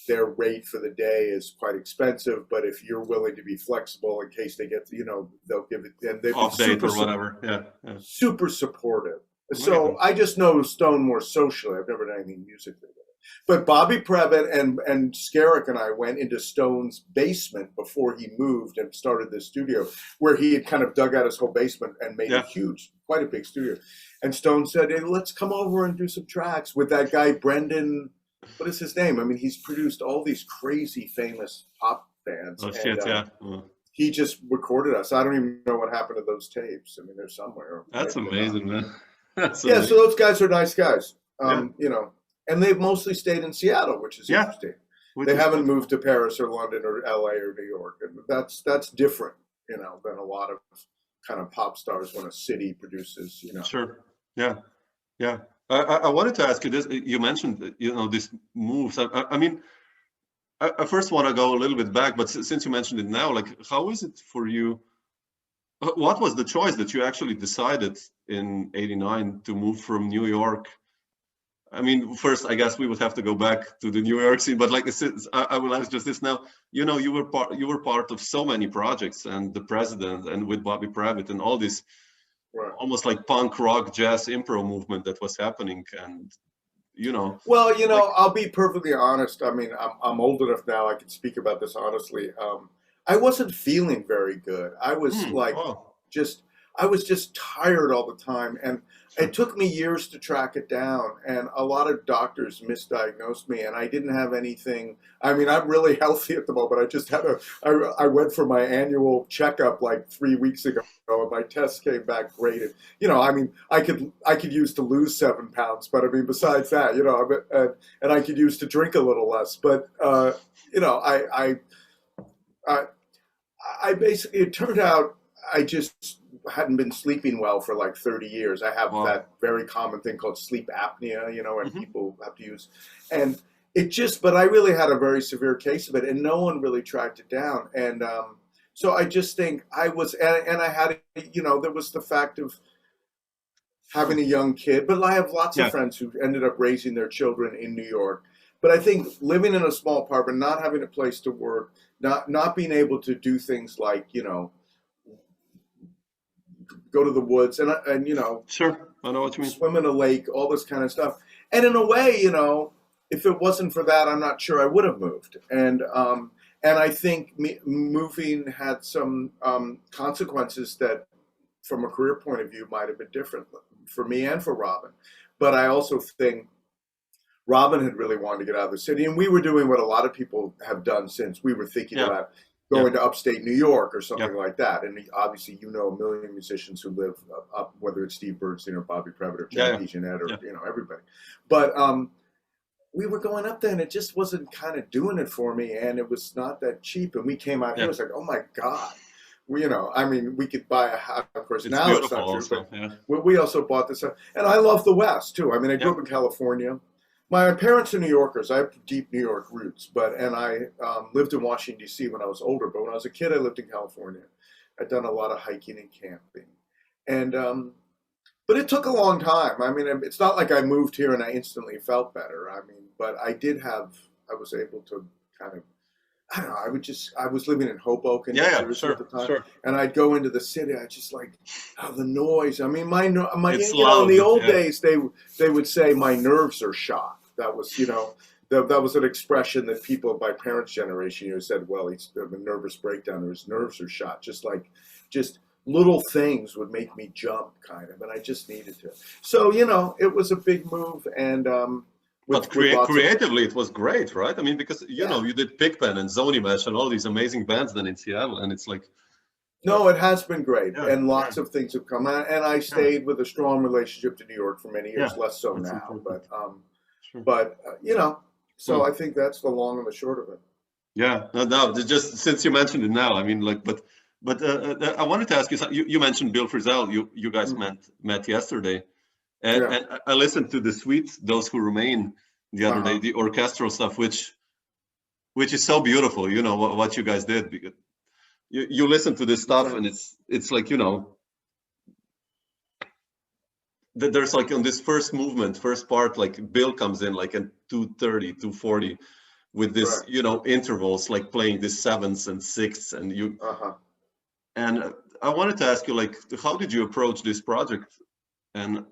their rate for the day is quite expensive, but if you're willing to be flexible in case they get, they'll give it, and they've been super, or whatever. Super supportive. So I just know Stone more socially. I've never done anything musically with it. But Bobby Previte and Skerrick and I went into Stone's basement before he moved and started this studio, where he had kind of dug out his whole basement and made quite a big studio. And Stone said, "Hey, let's come over and do some tracks with that guy, Brendan. What is his name? I mean, he's produced all these crazy famous pop bands. He just recorded us. I don't even know what happened to those tapes. I mean, they're somewhere. That's amazing, man. So those guys are nice guys, and they've mostly stayed in Seattle, which is interesting. They haven't moved to Paris or London or LA or New York, and that's different, than a lot of kind of pop stars when a city produces, Sure. Yeah. I wanted to ask you this. You mentioned, these moves. I mean, I first want to go a little bit back, but since you mentioned it now, like, how is it for you? What was the choice that you actually decided in '89 to move from New York? I mean, first, I guess we would have to go back to the New York scene, but like I will ask just this now. You were part of so many projects, and the President, and with Bobby Previte, and all this almost like punk rock jazz improv movement that was happening, and Well, I'll be perfectly honest. I mean, I'm old enough now. I can speak about this honestly. I wasn't feeling very good. I was I was just tired all the time. And it took me years to track it down. And a lot of doctors misdiagnosed me, and I didn't have anything. I mean, I'm really healthy at the moment. I just had I went for my annual checkup like 3 weeks ago, and my tests came back great. And, I mean, I could use to lose 7 pounds, but I mean, besides that, and I could use to drink a little less. But, I basically, it turned out I just hadn't been sleeping well for like 30 years. I have that very common thing called sleep apnea, and people have to use. And but I really had a very severe case of it, and no one really tracked it down. And so I just think I was, and I had, there was the fact of having a young kid, but I have lots of friends who ended up raising their children in New York. But I think living in a small apartment, not having a place to work, not being able to do things like, go to the woods and you know, Sure, I know what you mean. swim in a lake, all this kind of stuff. And in a way, you know, if it wasn't for that, I'm not sure I would have moved. And I think moving had some consequences that, from a career point of view, might have been different for me and for Robin. But I also think Robin had really wanted to get out of the city, and we were doing what a lot of people have done since. We were thinking about going to upstate New York or something like that. And obviously, you know, a million musicians who live up, whether it's Steve Bernstein or Bobby Previte or John Jeanette or you know, everybody. But we were going up there, and it just wasn't kind of doing it for me, and it was not that cheap. And we came out here, it was like, oh my God. We, you know, I mean, we could buy a house, of course, now it's not true, also, but we also bought this. And I love the West, too. I mean, I grew up in California. My parents are New Yorkers. I have deep New York roots, and I lived in Washington, D.C. when I was older. But when I was a kid, I lived in California. I'd done a lot of hiking and camping. And, but it took a long time. I mean, it's not like I moved here and I instantly felt better. I mean, but I was able to kind of, I don't know, I was living in Hoboken, New Jersey at the time, and I'd go into the city. I just like, the noise. I mean, my you know, in the old days, they would say my nerves are shot. That was, you know, that was an expression that people of my parents' generation, you know, said, well, he's a nervous breakdown, or his nerves are shot. Just little things would make me jump, kind of, and I just needed to. So, you know, it was a big move, and but creatively, it was great, right? I mean, because, you know, you did Pigpen and Zony Mesh and all these amazing bands then in Seattle, and it's like... No, it has been great, and lots of things have come out, and I stayed with a strong relationship to New York for many years, less so now, important. But you know, so I think that's the long and the short of it. Yeah, no, just since you mentioned it now, I mean, like, but I wanted to ask you, you mentioned Bill Frisell, you guys met yesterday. And I listened to the suite, Those Who Remain, the other day, the orchestral stuff, which is so beautiful, you know, what you guys did. Because you listen to this stuff, and it's like, you know, that there's like on this first movement, first part, like Bill comes in like at 2:30, 2:40 with this, you know, intervals, like playing this sevenths and sixths, and you. And I wanted to ask you, like, how did you approach this project? And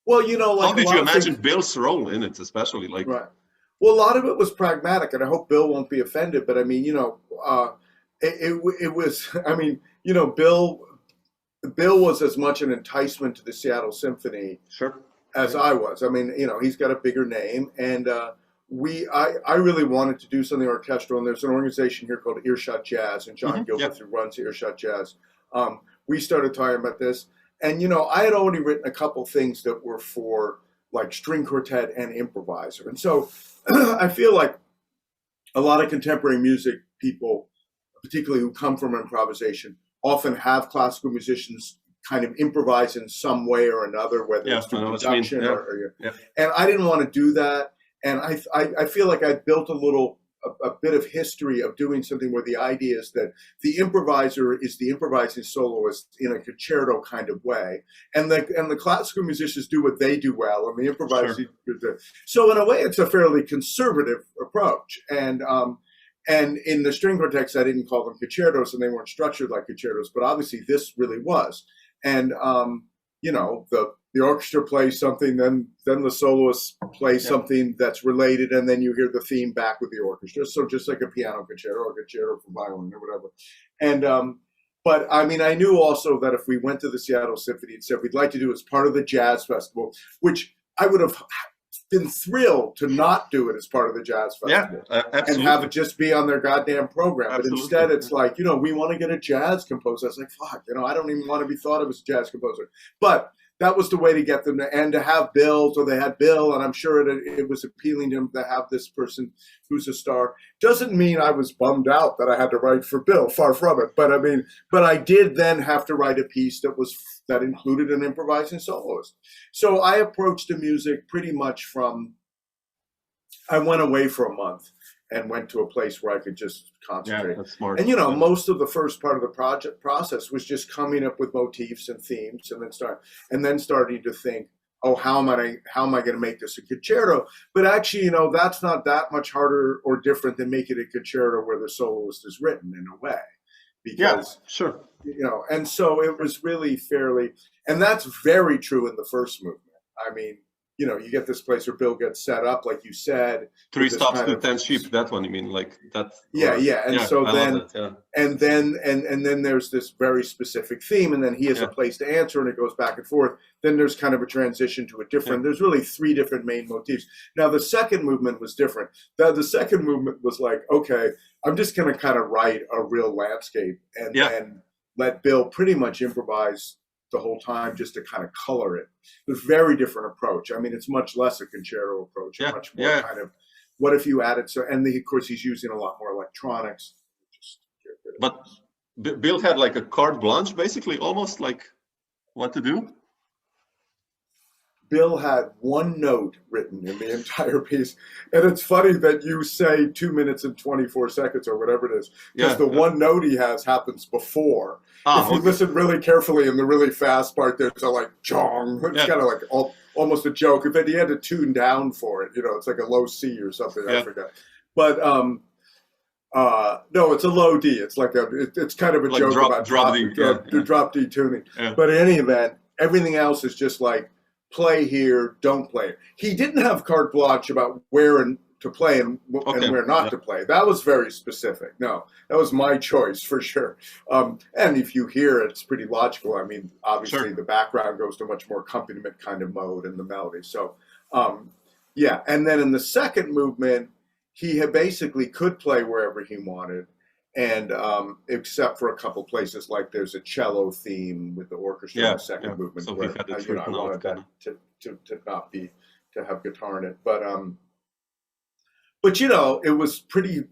well, you know, like, how did you imagine Bill's role in it, especially? Like, well, a lot of it was pragmatic, and I hope Bill won't be offended. But I mean, you know, it was. I mean, you know, Bill was as much an enticement to the Seattle Symphony as I was. I mean, you know, he's got a bigger name, and I really wanted to do something orchestral. And there's an organization here called Earshot Jazz, and John Gilbert, who runs Earshot Jazz. We started talking about this. And, you know, I had already written a couple things that were for, like, string quartet and improviser. And so I feel like a lot of contemporary music people, particularly who come from improvisation, often have classical musicians kind of improvise in some way or another, whether it's through production and I didn't want to do that. And I feel like I built a bit of history of doing something where the idea is that the improviser is the improvising soloist in a concerto kind of way, and the classical musicians do what they do well, and the improviser. So in a way, it's a fairly conservative approach. And in the string quartets, I didn't call them concertos, and they weren't structured like concertos, but obviously this really was. And you know, the orchestra plays something, then the soloist plays something that's related, and then you hear the theme back with the orchestra. So just like a piano concerto or a concerto for violin or whatever. And but I mean, I knew also that if we went to the Seattle Symphony and said we'd like to do it as part of the jazz festival, which I would have been thrilled to not do it as part of the jazz festival and have it just be on their goddamn program. But instead, it's like, you know, we want to get a jazz composer. I was like, fuck, you know, I don't even want to be thought of as a jazz composer. But that was the way to get them to have Bill. So they had Bill, and I'm sure it was appealing to him to have this person who's a star. Doesn't mean I was bummed out that I had to write for Bill, far from it. But I mean, but I did then have to write a piece that included an improvising soloist. So I approached the music pretty much I went away for a month and went to a place where I could just concentrate. That's smart. And, you know, most of the first part of the project process was just coming up with motifs and themes, and then starting to think, oh, how am I going to make this a concerto? But actually, you know, that's not that much harder or different than making a concerto where the soloist is written in a way. because sure. and so it was really fairly, and that's very true in the first movement. I mean, you get this place where Bill gets set up, like you said. 3 stops to 10 sheep. That one, you mean, like that? Yeah, yeah. And so I then, love that, yeah. and then there's this very specific theme, and then he has a place to answer, and it goes back and forth. Then there's kind of a transition to a different. There's really 3 different main motifs. Now the second movement was different. The second movement was like, okay, I'm just going to kind of write a real landscape, and then let Bill pretty much improvise the whole time, just to kind of color it. It's a very different approach. I mean, it's much less a concerto approach, and much more kind of, what if you added, and of course he's using a lot more electronics. But Bill had like a carte blanche, basically, almost like what to do. Bill had one note written in the entire piece. And it's funny that you say 2 minutes and 24 seconds or whatever it is, because the one note he has happens before. If you listen really carefully in the really fast part, there's a like jong. It's kind of like almost a joke. If he had to tune down for it, it's like a low C or something. I forget. But no, it's a low D. It's like it's kind of a like joke about drop D tuning. Yeah. But in any event, everything else is just like, play here, don't play it. He didn't have carte blanche about where to play and where not to play. That was very specific. No, that was my choice for sure. And if you hear it, it's pretty logical. I mean, obviously the background goes to much more accompaniment kind of mode and the melody. So, and then in the second movement, he had basically could play wherever he wanted. And except for a couple places, like there's a cello theme with the orchestra in the second movement, so where I wanted that to not be to have guitar in it. But it was pretty.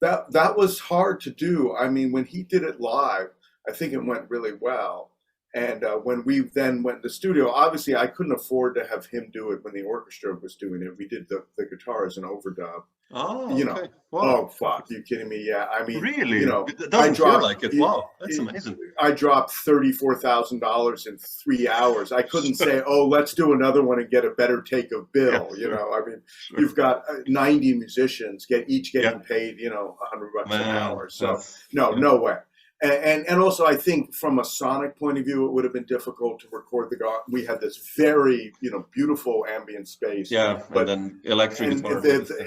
That was hard to do. I mean, when he did it live, I think it went really well. And when we then went to the studio, obviously I couldn't afford to have him do it when the orchestra was doing it. We did the guitar as an overdub. Oh, okay. Oh, fuck. You kidding me? Yeah. I mean, really? It doesn't feel like it. Wow. That's amazing. I dropped $34,000 in 3 hours. I couldn't say, let's do another one and get a better take of Bill. I mean, you've got 90 musicians each getting paid, $100 an hour. So no way. And also, I think from a sonic point of view, it would have been difficult to record we had this very, beautiful ambient space. Yeah, but then electric guitar.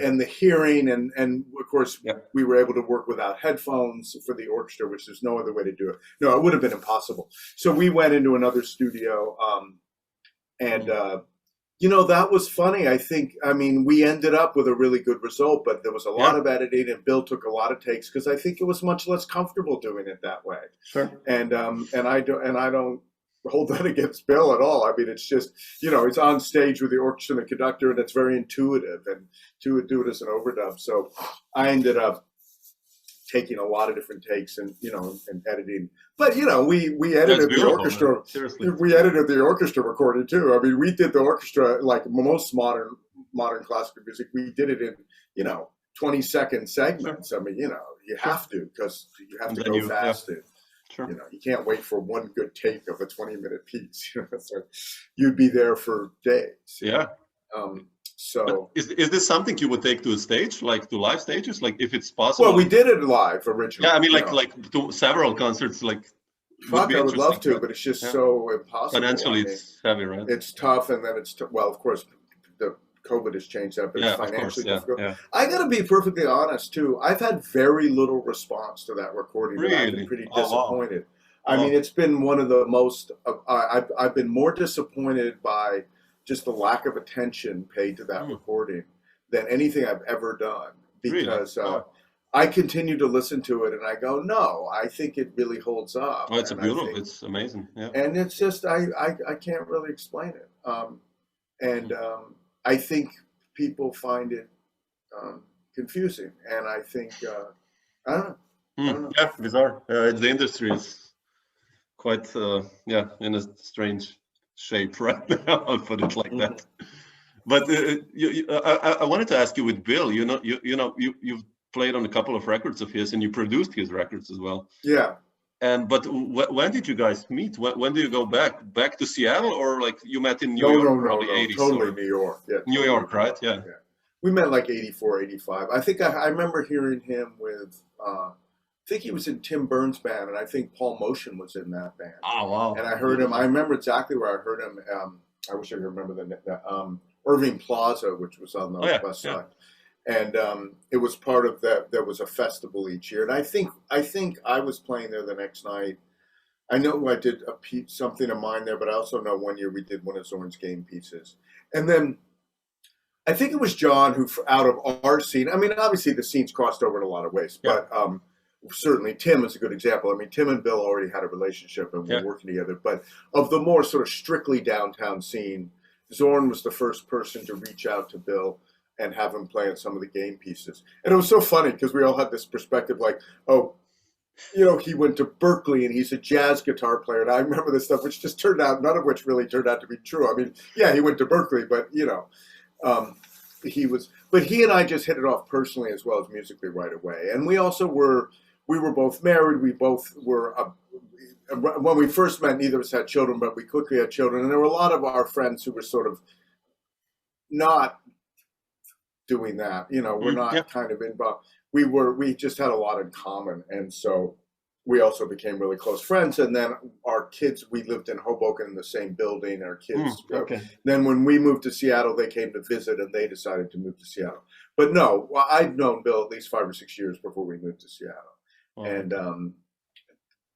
And the hearing, and of course, we were able to work without headphones for the orchestra, which there's no other way to do it. No, it would have been impossible. So we went into another studio, that was funny. I mean, we ended up with a really good result, but there was a lot of editing, and Bill took a lot of takes because I think it was much less comfortable doing it that way. Sure. And I don't hold that against Bill at all. I mean, it's just, it's on stage with the orchestra and the conductor, and it's very intuitive, and to do it as an overdub. So I ended up taking a lot of different takes and editing, but we edited the orchestra. Seriously. We edited the orchestra recording too. I mean, we did the orchestra like most modern classical music. We did it in 20-second segments. I mean, you have to, because you have to go fast. And, you can't wait for one good take of a 20-minute piece. So you'd be there for days. Yeah. So is this something you would take to a stage, like to live stages, like if it's possible? Well, we did it live originally. Yeah, I mean, like to several concerts, like. Fuck, I would love to, but it's just so impossible. Financially, it's heavy, right? It's tough, and then well, of course, the COVID has changed that, but it's financially difficult. Yeah. I got to be perfectly honest too. I've had very little response to that recording. Really? I've been pretty disappointed. Wow. I mean, it's been one of the most. I've been more disappointed by just the lack of attention paid to that recording than anything I've ever done, because I continue to listen to it and I go, no, I think it really holds up. Oh, it's beautiful. It's amazing. Yeah. And it's just, I can't really explain it. I think people find it confusing, and I think, I don't know. Yeah, bizarre. The industry is quite, in a strange shape right now, I'll put it like that. But I wanted to ask you with Bill, you've played on a couple of records of his, and you produced his records as well. Yeah. But when did you guys meet? When do you go back to Seattle, or like you met in New York? No, 80s, totally New York. Yeah, New York, right? Yeah. We met like 84, 85. I think I remember hearing him with think he was in Tim Burns' band, and I think Paul Motion was in that band. Oh, wow. And I heard him. I remember exactly where I heard him. I wish I could remember the Irving Plaza, which was on the west side. And it was part of that. There was a festival each year, and I think I was playing there the next night. I know I did something of mine there, but I also know one year we did one of Zorn's game pieces. And then I think it was John who, out of our scene, I mean, obviously the scenes crossed over in a lot of ways, but certainly Tim is a good example. I mean, Tim and Bill already had a relationship and were working together, but of the more sort of strictly downtown scene, Zorn was the first person to reach out to Bill and have him play on some of the game pieces. And it was so funny because we all had this perspective like, oh, you know, he went to Berkeley and he's a jazz guitar player. And I remember this stuff, which just turned out, none of which really turned out to be true. I mean, yeah, he went to Berkeley, but, you know, but he and I just hit it off personally as well as musically right away. And we were both married. We both were, when we first met, neither of us had children, but we quickly had children. And there were a lot of our friends who were sort of not doing that. You know, we're not kind of involved. We just had a lot in common. And so we also became really close friends. And then our kids, we lived in Hoboken in the same building, our kids. Then when we moved to Seattle, they came to visit and they decided to move to Seattle. But no, I'd known Bill at least 5 or 6 years before we moved to Seattle. And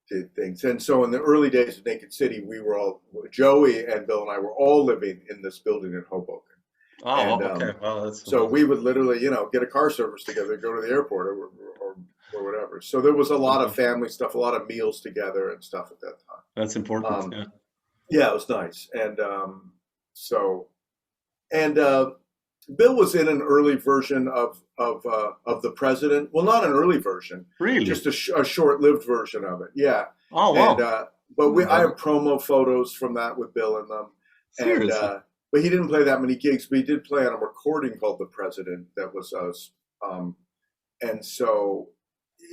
did things. And so in the early days of Naked City, we were all, Joey and Bill and I were all living in this building in Hoboken. Oh, okay. Wow, that's so we would literally, you know, get a car service together, go to the airport or whatever. So there was a lot of family stuff, a lot of meals together and stuff at that time. That's important. Yeah, it was nice. And Bill was in an early version of The President. Well, not an early version. Really? Just a short-lived version of it. Yeah. Oh, wow. And, but I have promo photos from that with Bill in them. Seriously? And, but he didn't play that many gigs, but he did play on a recording called The President that was us. And so,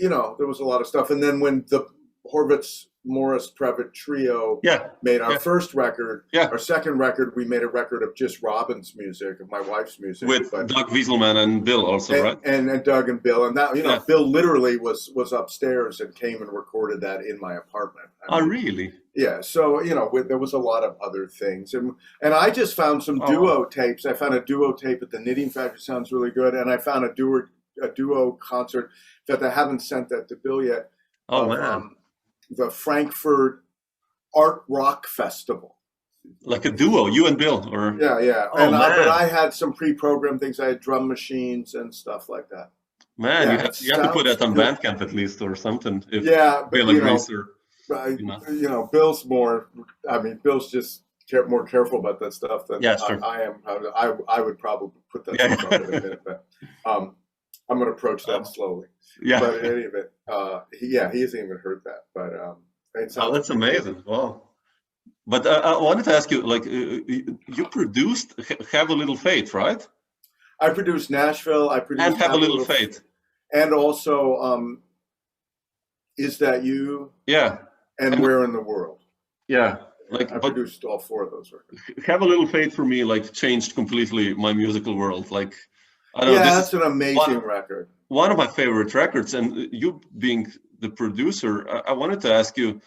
you know, there was a lot of stuff. And then when the Horvitz, Morris, Previte trio made our first record, our second record, we made a record of just Robin's music, of my wife's music. With Doug Wieselman and Bill also, right? And Doug and Bill. And that, you know, Bill literally was upstairs and came and recorded that in my apartment. I mean, really? Yeah. So, you know, there was a lot of other things. And I just found some duo tapes. I found a duo tape at the Knitting Factory, sounds really good. And I found a duo concert that I haven't sent that to Bill yet. Oh, man. The Frankfurt Art Rock Festival. Like a duo, you and Bill? Or Yeah. Oh, but I had some pre-programmed things. I had drum machines and stuff like that. Man, you have to put that on Bandcamp at least or something. If Bill agrees or, you know, Bill's more, I mean, Bill's just more careful about that stuff than I am. I would probably put that stuff up in a minute, but I'm going to approach that slowly. Yeah. But in any event, he hasn't even heard that. But that's amazing. Wow. But I wanted to ask you, like, you produced Have a Little Faith, right? I produced Nashville. I produced and Have a Little Faith. And also, Is That You? Yeah. And Where in the World? Yeah. Like, I produced all 4 of those records. Have a Little Faith for me, like, changed completely my musical world. Like, I don't know. That's an amazing record. One of my favorite records, and you being the producer, I wanted to ask you,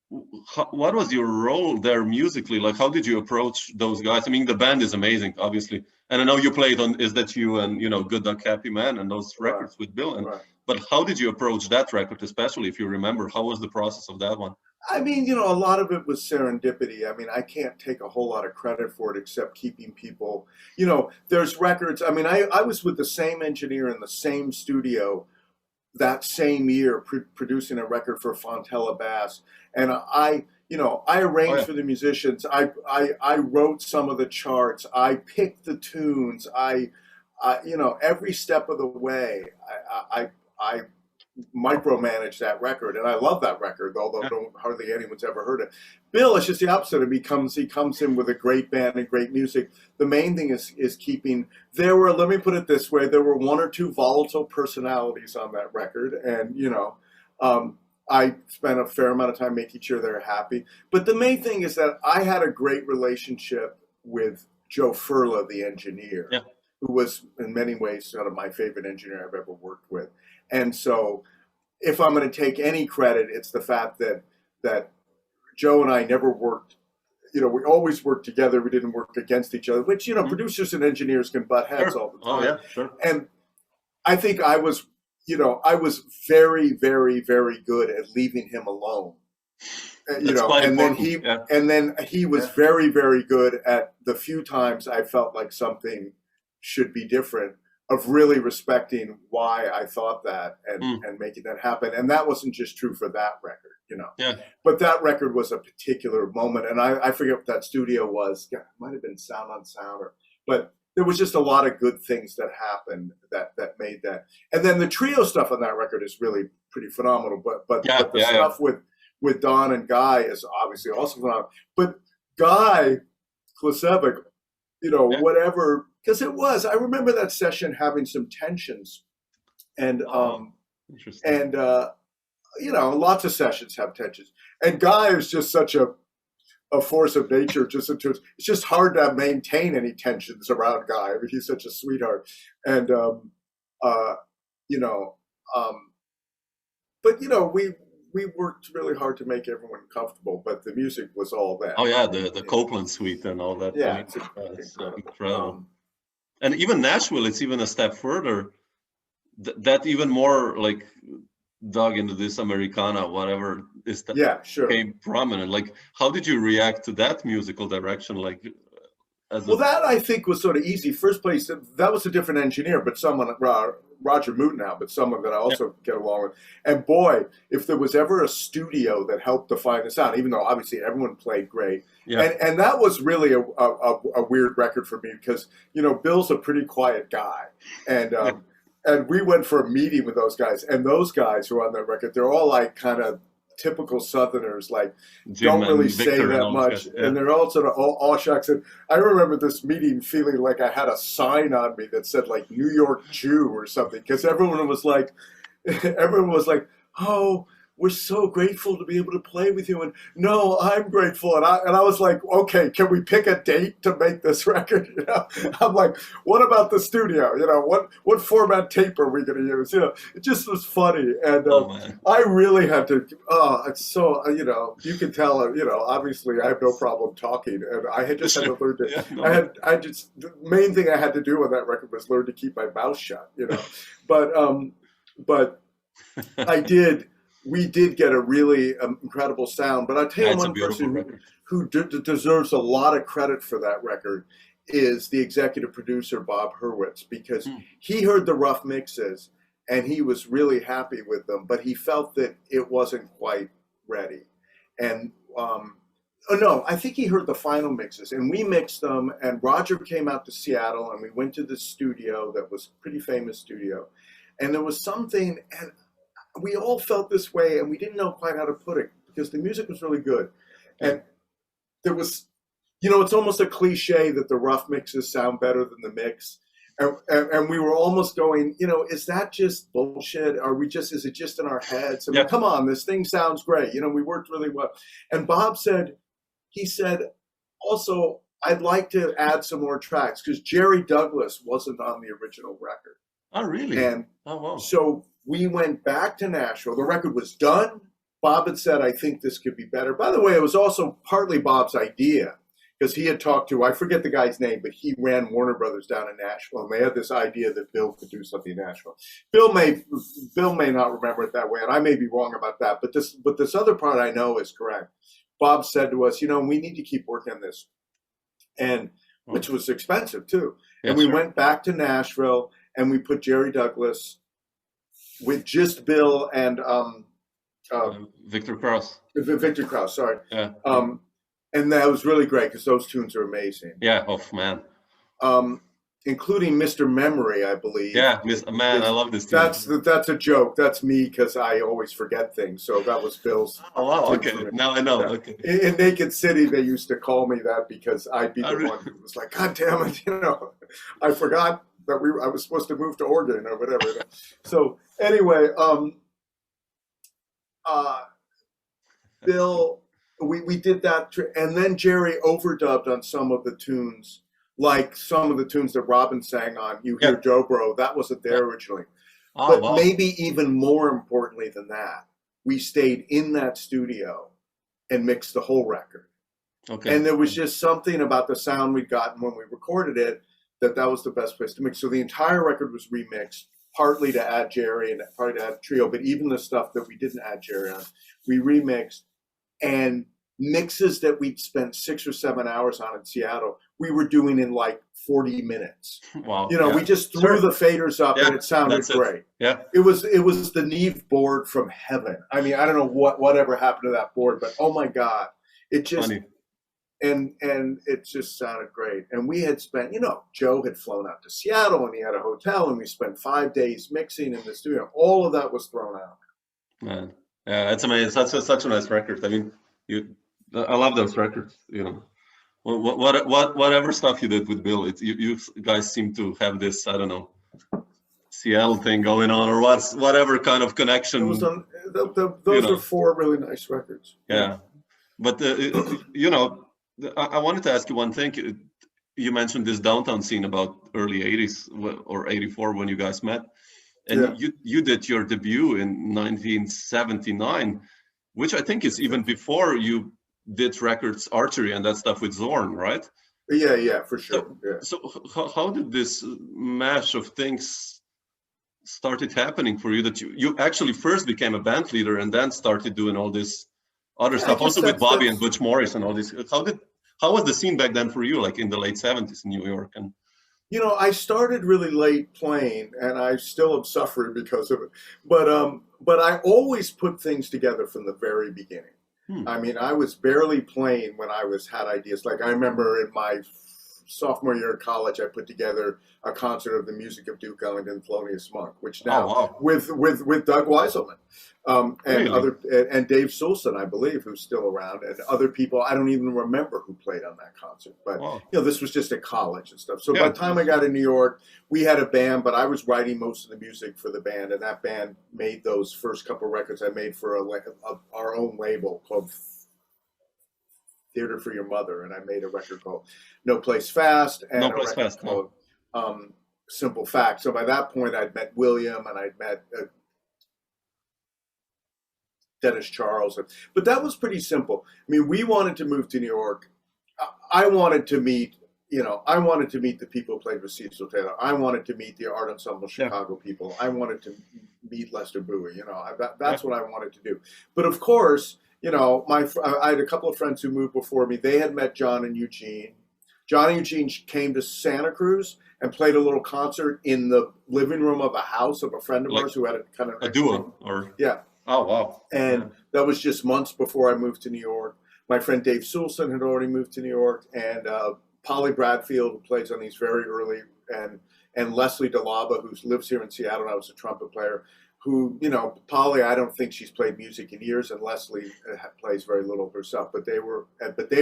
what was your role there musically? Like, how did you approach those guys? I mean, the band is amazing, obviously, and I know you played on Is That You and, you know, Good Luck Happy Man and those records with Bill. And but how did you approach that record, especially if you remember? How was the process of that one? I mean, you know, a lot of it was serendipity. I mean, I can't take a whole lot of credit for it except keeping people, you know, there's records. I mean, I was with the same engineer in the same studio that same year producing a record for Fontella Bass. And I arranged for the musicians. I wrote some of the charts. I picked the tunes. I you know, every step of the way, I micromanage that record, and I love that record, although hardly anyone's ever heard it. Bill is just the opposite. He comes in with a great band and great music. The main thing is keeping. Let me put it this way: there were 1 or 2 volatile personalities on that record, and you know, I spent a fair amount of time making sure they're happy. But the main thing is that I had a great relationship with Joe Furla, the engineer, who was in many ways sort of my favorite engineer I've ever worked with. And so if I'm going to take any credit, it's the fact that Joe and I never worked. We always worked together. We didn't work against each other, which, producers and engineers can butt heads all the time. Oh, yeah, sure. And I think I was very, very, very good at leaving him alone. And then he was very, very good at the few times I felt like something should be different, of really respecting why I thought that and making that happen. And that wasn't just true for that record, Yeah. But that record was a particular moment. And I forget what that studio was. God, it might have been Sound on Sound, but there was just a lot of good things that happened that made that. And then the trio stuff on that record is really pretty phenomenal. But the stuff with Don and Guy is obviously also phenomenal. But Guy Klasevic, whatever, because I remember that session having some tensions, and interesting. And lots of sessions have tensions. And Guy is just such a force of nature. It's just hard to maintain any tensions around Guy. I mean, he's such a sweetheart, and we worked really hard to make everyone comfortable, but the music was all that. Oh yeah, the Copeland suite and all that. Yeah, it's incredible. And even Nashville, it's even a step further. That even more like dug into this Americana, whatever is that became prominent. Like, how did you react to that musical direction? Like, that I think was sort of easy. First place, that was a different engineer, but someone, Roger Moutenau, but someone that I also get along with. And boy, if there was ever a studio that helped define the sound, even though obviously everyone played great. Yeah. And that was really a weird record for me because, Bill's a pretty quiet guy. And and we went for a meeting with those guys. And those guys who are on that record, they're all like kind of typical Southerners, like Jim don't really Victor say that much. And they're all sort of all shucks. And I remember this meeting feeling like I had a sign on me that said like New York Jew or something, because everyone was like, oh, we're so grateful to be able to play with you. And no, I'm grateful. And I was like, okay, can we pick a date to make this record? I'm like, what about the studio? What format tape are we going to use? It just was funny. And I really had to, it's so, you can tell, obviously I have no problem talking. And I had just had to learn to, the main thing I had to do on that record was learn to keep my mouth shut, but we did get a really incredible sound. But I'll tell you one person who deserves a lot of credit for that record is the executive producer, Bob Hurwitz, because he heard the rough mixes and he was really happy with them, but he felt that it wasn't quite ready. And, I think he heard the final mixes and we mixed them, and Roger came out to Seattle and we went to the studio that was a pretty famous studio. And there was something, and we all felt this way, and we didn't know quite how to put it because the music was really good. And there was, it's almost a cliche that the rough mixes sound better than the mix. And we were almost going, is that just bullshit? Is it just in our heads? I mean, come on, this thing sounds great. We worked really well. And Bob said, also, I'd like to add some more tracks because Jerry Douglas wasn't on the original record. Oh, really? And wow. So we went back to Nashville. The record was done. Bob had said, I think this could be better. By the way, it was also partly Bob's idea because he had talked to, I forget the guy's name, but he ran Warner Brothers down in Nashville. And they had this idea that Bill could do something in Nashville. Bill may not remember it that way, and I may be wrong about that. But this other part I know is correct. Bob said to us, we need to keep working on this, and which was expensive too. And we went back to Nashville and we put Jerry Douglas with just Bill and Victor Krauss. Victor Krauss, sorry. Yeah. And that was really great because those tunes are amazing. Yeah, man. Including Mr. Memory, I believe. Yeah, I love this tune. That's a joke. That's me because I always forget things. So that was Bill's. Oh, wow, okay. Now I know. Yeah. Okay. In Naked City, they used to call me that because I'd be the one who was like, God damn it, I forgot that I was supposed to move to Oregon or whatever. So anyway, Bill, we did that, and then Jerry overdubbed on some of the tunes, like some of the tunes that Robin sang on You Hear Dobro. That wasn't there originally. Oh, But wow. maybe even more importantly than that, we stayed in that studio and mixed the whole record. Okay. And there was just something about the sound we'd gotten when we recorded it that was the best place to mix. So the entire record was remixed, partly to add Jerry and partly to add trio, but even the stuff that we didn't add Jerry on, we remixed. And mixes that we'd spent 6 or 7 hours on in Seattle, we were doing in like 40 minutes. Wow. You know, yeah. we just threw the faders up Yeah, and it sounded that's it. great. Yeah. It was the Neve board from heaven. I mean, I don't know whatever happened to that board, but oh my God, it just Funny. and it just sounded great. And we had spent, you know, Joe had flown out to Seattle and he had a hotel and we spent 5 days mixing in the studio. All of that was thrown out. Man, yeah, it's amazing. Such a nice record. I mean, I love those records. You know, whatever stuff you did with Bill, you guys seem to have this, I don't know, Seattle thing going on, or whatever kind of connection. Those are 4 really nice records. Yeah, but you know, I wanted to ask you one thing. You mentioned this downtown scene about early '80s or '84 when you guys met, and you did your debut in 1979, which I think is even before you did records archery and that stuff with Zorn, right? Yeah, for sure. So how did this mash of things started happening for you, that you actually first became a band leader and then started doing all this other stuff, also with Bobby and Butch Morris and all this? How was the scene back then for you, like in the late 70s in New York? And you know, I started really late playing, and I still am suffering because of it. But I always put things together from the very beginning. I mean, I was barely playing when I had ideas. Like I remember in my sophomore year of college, I put together a concert of the music of Duke Ellington, Thelonious Monk, which now with Doug Weiselman and really? and Dave Sulson, I believe, who's still around, and other people. I don't even remember who played on that concert, but you know, this was just at college and stuff. So by the time I got to New York, we had a band, but I was writing most of the music for the band, and that band made those first couple records I made for our own label called Theater for Your Mother, and I made a record called No Place Fast and a record called Simple Fact. So by that point, I'd met William and I'd met Dennis Charles, but that was pretty simple. I mean, we wanted to move to New York. I wanted to meet, the people who played with Cecil Taylor. I wanted to meet the Art Ensemble Chicago people. I wanted to meet Lester Bowie. You know, that's what I wanted to do. But of course, you know, I had a couple of friends who moved before me. They had met John and Eugene. John and Eugene came to Santa Cruz and played a little concert in the living room of a house of a friend of ours who had a kind of a duo, or Oh wow! And that was just months before I moved to New York. My friend Dave Sulson had already moved to New York, and Polly Bradfield, who plays on these very early, and Leslie DeLaba, who lives here in Seattle now, was a trumpet player. Who, you know, Polly, I don't think she's played music in years, and Leslie plays very little herself. But they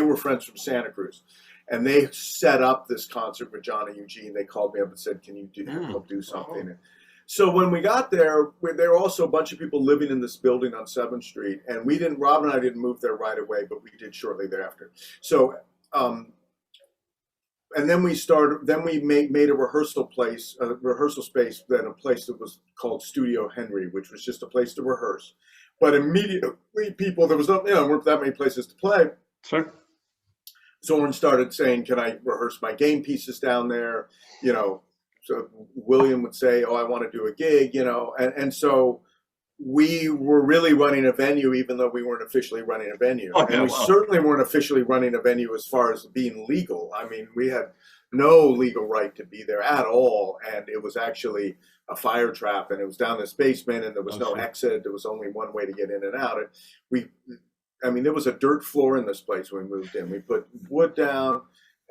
were friends from Santa Cruz, and they set up this concert with John and Eugene. They called me up and said, "Can you help do something?" And so when we got there were also a bunch of people living in this building on 7th Street, and Rob and I didn't move there right away, but we did shortly thereafter. So, and then we made a rehearsal space, then a place that was called Studio Henry, which was just a place to rehearse. But immediately there was weren't that many places to play. Sure. Zorn started saying, "Can I rehearse my game pieces down there?" You know, so William would say, "Oh, I want to do a gig," you know, and so we were really running a venue, even though we weren't officially running a venue. And we certainly weren't officially running a venue as far as being legal. I mean, we had no legal right to be there at all. And it was actually a fire trap, and it was down this basement, and there was no exit. There was only one way to get in and out. And there was a dirt floor in this place when we moved in. We put wood down.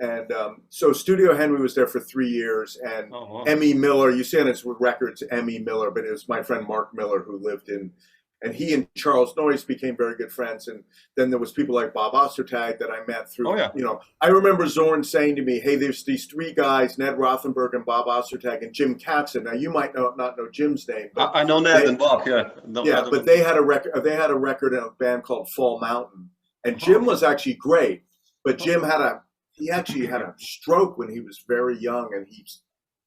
And so Studio Henry was there for 3 years, and Emmy Miller, you see on his records, Emmy Miller, but it was my friend Mark Miller who lived in, and he and Charles Noyes became very good friends. And then there was people like Bob Ostertag that I met through, you know, I remember Zorn saying to me, "Hey, there's these 3 guys, Ned Rothenberg and Bob Ostertag and Jim Katzen." Now you might not know Jim's name. But I know Ned and Bob, but they had a record in a band called Fall Mountain. And Jim was actually great, but Jim he actually had a stroke when he was very young, and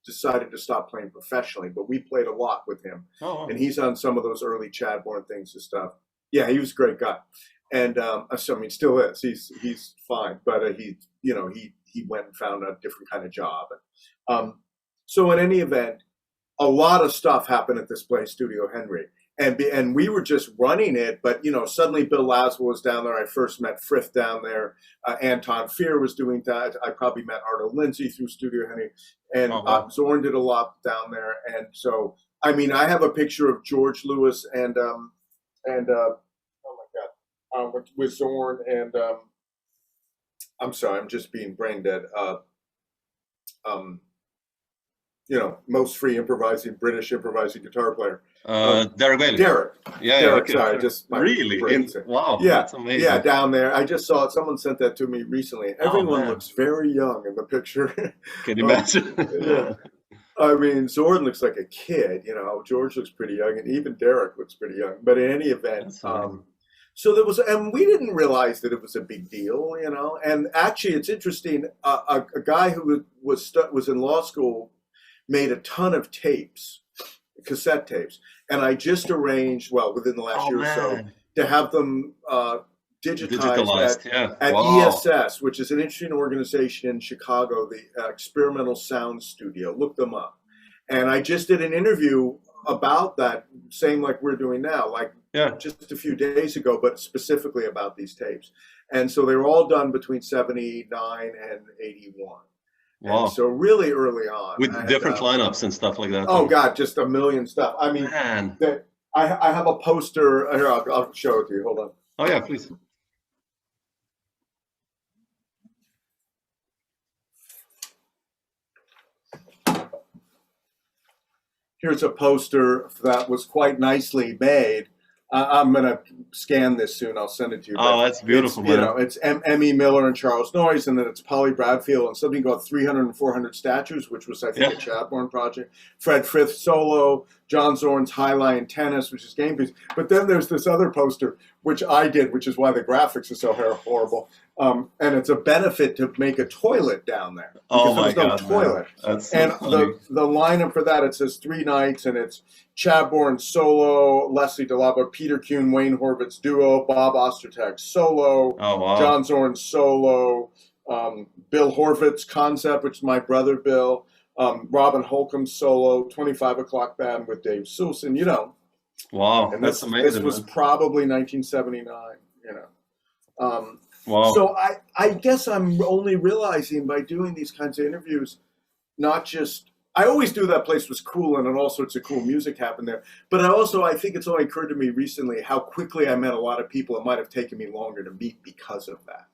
decided to stop playing professionally, but we played a lot with him. Oh, wow. And he's on some of those early Chadbourne things and stuff. Yeah, he was a great guy. And so, I mean, still is. He's fine, but he went and found a different kind of job. So in any event, a lot of stuff happened at this place, Studio Henry, and we were just running it. But suddenly Bill Laswell was down there. I first met Frith down there. Anton Fear was doing that. I probably met Arto Lindsay through Studio Henry, and Zorn did a lot down there. And so, I mean, I have a picture of George Lewis and oh my God, with Zorn and I'm sorry, I'm just being brain dead. Most free British improvising guitar player. Derek Bailey. Derek. Yeah, Derek, okay. sorry, just my really? Wow, yeah, that's amazing. Yeah, down there. I just saw it. Someone sent that to me recently. Everyone looks very young in the picture. Can you imagine? Yeah. I mean, Zorn looks like a kid. George looks pretty young, and even Derek looks pretty young. But in any event, so there was, and we didn't realize that it was a big deal, And actually, it's interesting. A guy who was in law school made a ton of tapes, cassette tapes, and I just arranged, within the last year or so, to have them digitized at ESS, which is an interesting organization in Chicago, the Experimental Sound Studio. Look them up. And I just did an interview about that, same like we're doing now, just a few days ago, but specifically about these tapes. And so they were all done between 79 and 81. Wow. And so really early on. With different lineups and stuff like that. Oh, God, just a million stuff. I mean, I have a poster. Here, I'll show it to you. Hold on. Oh, yeah, please. Here's a poster that was quite nicely made. I'm going to scan this soon. I'll send it to you. Oh, that's beautiful, man. It's M.E. Miller and Charles Noyes, and then it's Polly Bradfield and something about 300 and 400 statues, which was, I think, a Chadbourne project. Fred Frith solo, John Zorn's Highline Tennis, which is game piece. But then there's this other poster, which I did, which is why the graphics are so horrible. And it's a benefit to make a toilet down there. Oh, my God. There's no toilet. That's so and funny. the lineup for that, it says 3 nights, and it's Chadbourne solo, Leslie DeLaba, Peter Kuhn, Wayne Horvitz duo, Bob Ostertag solo, John Zorn solo, Bill Horvitz concept, which is my brother Bill, Robin Holcomb solo, 25 O'Clock Band with Dave Sulson, Wow, and that's amazing. This was probably 1979, Wow. So I guess I'm only realizing by doing these kinds of interviews, not just, I always knew that place was cool and all sorts of cool music happened there. But I think it's only occurred to me recently how quickly I met a lot of people. It might have taken me longer to meet because of that.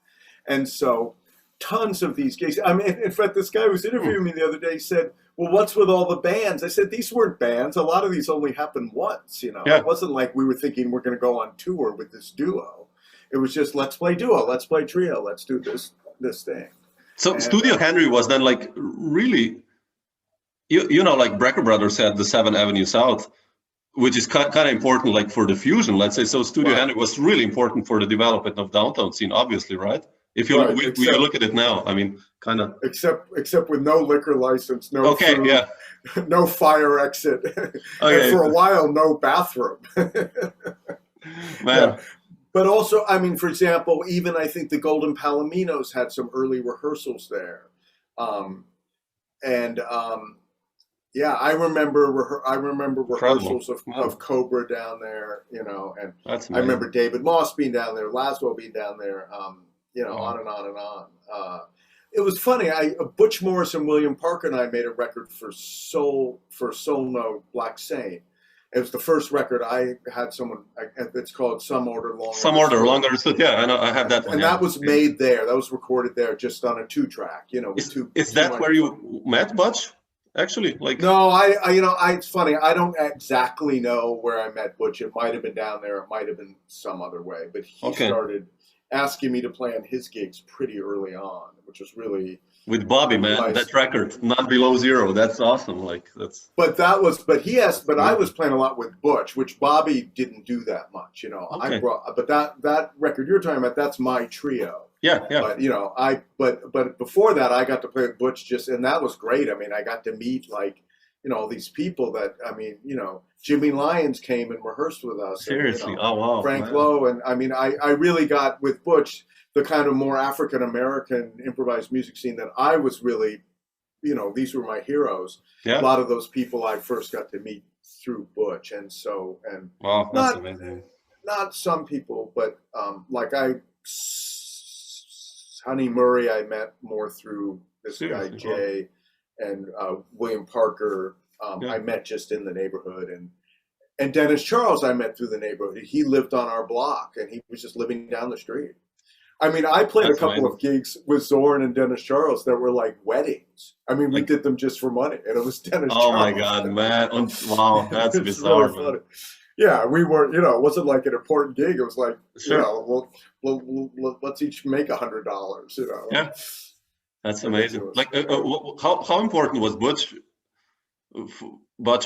And so tons of these gigs. I mean, in fact, this guy who was interviewing me the other day said, well, what's with all the bands? I said, these weren't bands. A lot of these only happened once, It wasn't like we were thinking we're going to go on tour with this duo. It was just, let's play duo, let's play trio, let's do this thing. So Studio Henry was then like really, like Brecker Brothers had the 7th Avenue South, which is kind of important like for the fusion, let's say. So Studio Henry was really important for the development of downtown scene, obviously, right? If you look at it now, I mean, kind of. Except with no liquor license, no food, no fire exit, and for a while, no bathroom. Man. Yeah. But also, I mean, for example, even I think the Golden Palominos had some early rehearsals there. I remember rehearsals of Cobra down there, and I remember David Moss being down there, Laswell being down there, on and on and on. It was funny. Butch Morris and William Parker and I made a record for Soul No Black Saint. It was the first record I had someone. It's called Some Order Long. Some Order Long Understood. Yeah, I know. I have that one. And that was made there. That was recorded there, just on a 2-track. Is that where you met Butch? Actually, like. No, it's funny. I don't exactly know where I met Butch. It might have been down there. It might have been some other way. But he started asking me to play on his gigs pretty early on, which was really With Bobby, man, that record, Not Below Zero, that's awesome. Like that's. But I was playing a lot with Butch, which Bobby didn't do that much, you know. Okay. But that record you're talking about, that's my trio. Yeah. But you know, but before that, I got to play with Butch and that was great. I mean, I got to meet like, you know, all these people that, I mean, you know, Jimmy Lyons came and rehearsed with us. Seriously, and, you know, oh wow. Frank man. Lowe, and I mean, I really got with Butch the kind of more African American improvised music scene that I was really, you know, these were my heroes. Yeah. A lot of those people I first got to meet through Butch, and so and Wow, that's amazing. Not some people, but like Honey Murray, I met more through this Seriously, guy Jay, and William Parker. I met just in the neighborhood, and Dennis Charles I met through the neighborhood. He lived on our block, and he was just living down the street. I mean, I played a couple of gigs with Zorn and Dennis Charles that were like weddings. I mean, we did them just for money, and it was Dennis Charles. Oh my God, man! Wow, that's bizarre. Really funny. Yeah, we weren't. You know, it wasn't like an important gig. It was like, you know, let's each make $100. You know. Yeah, that's amazing. Like, how important was Butch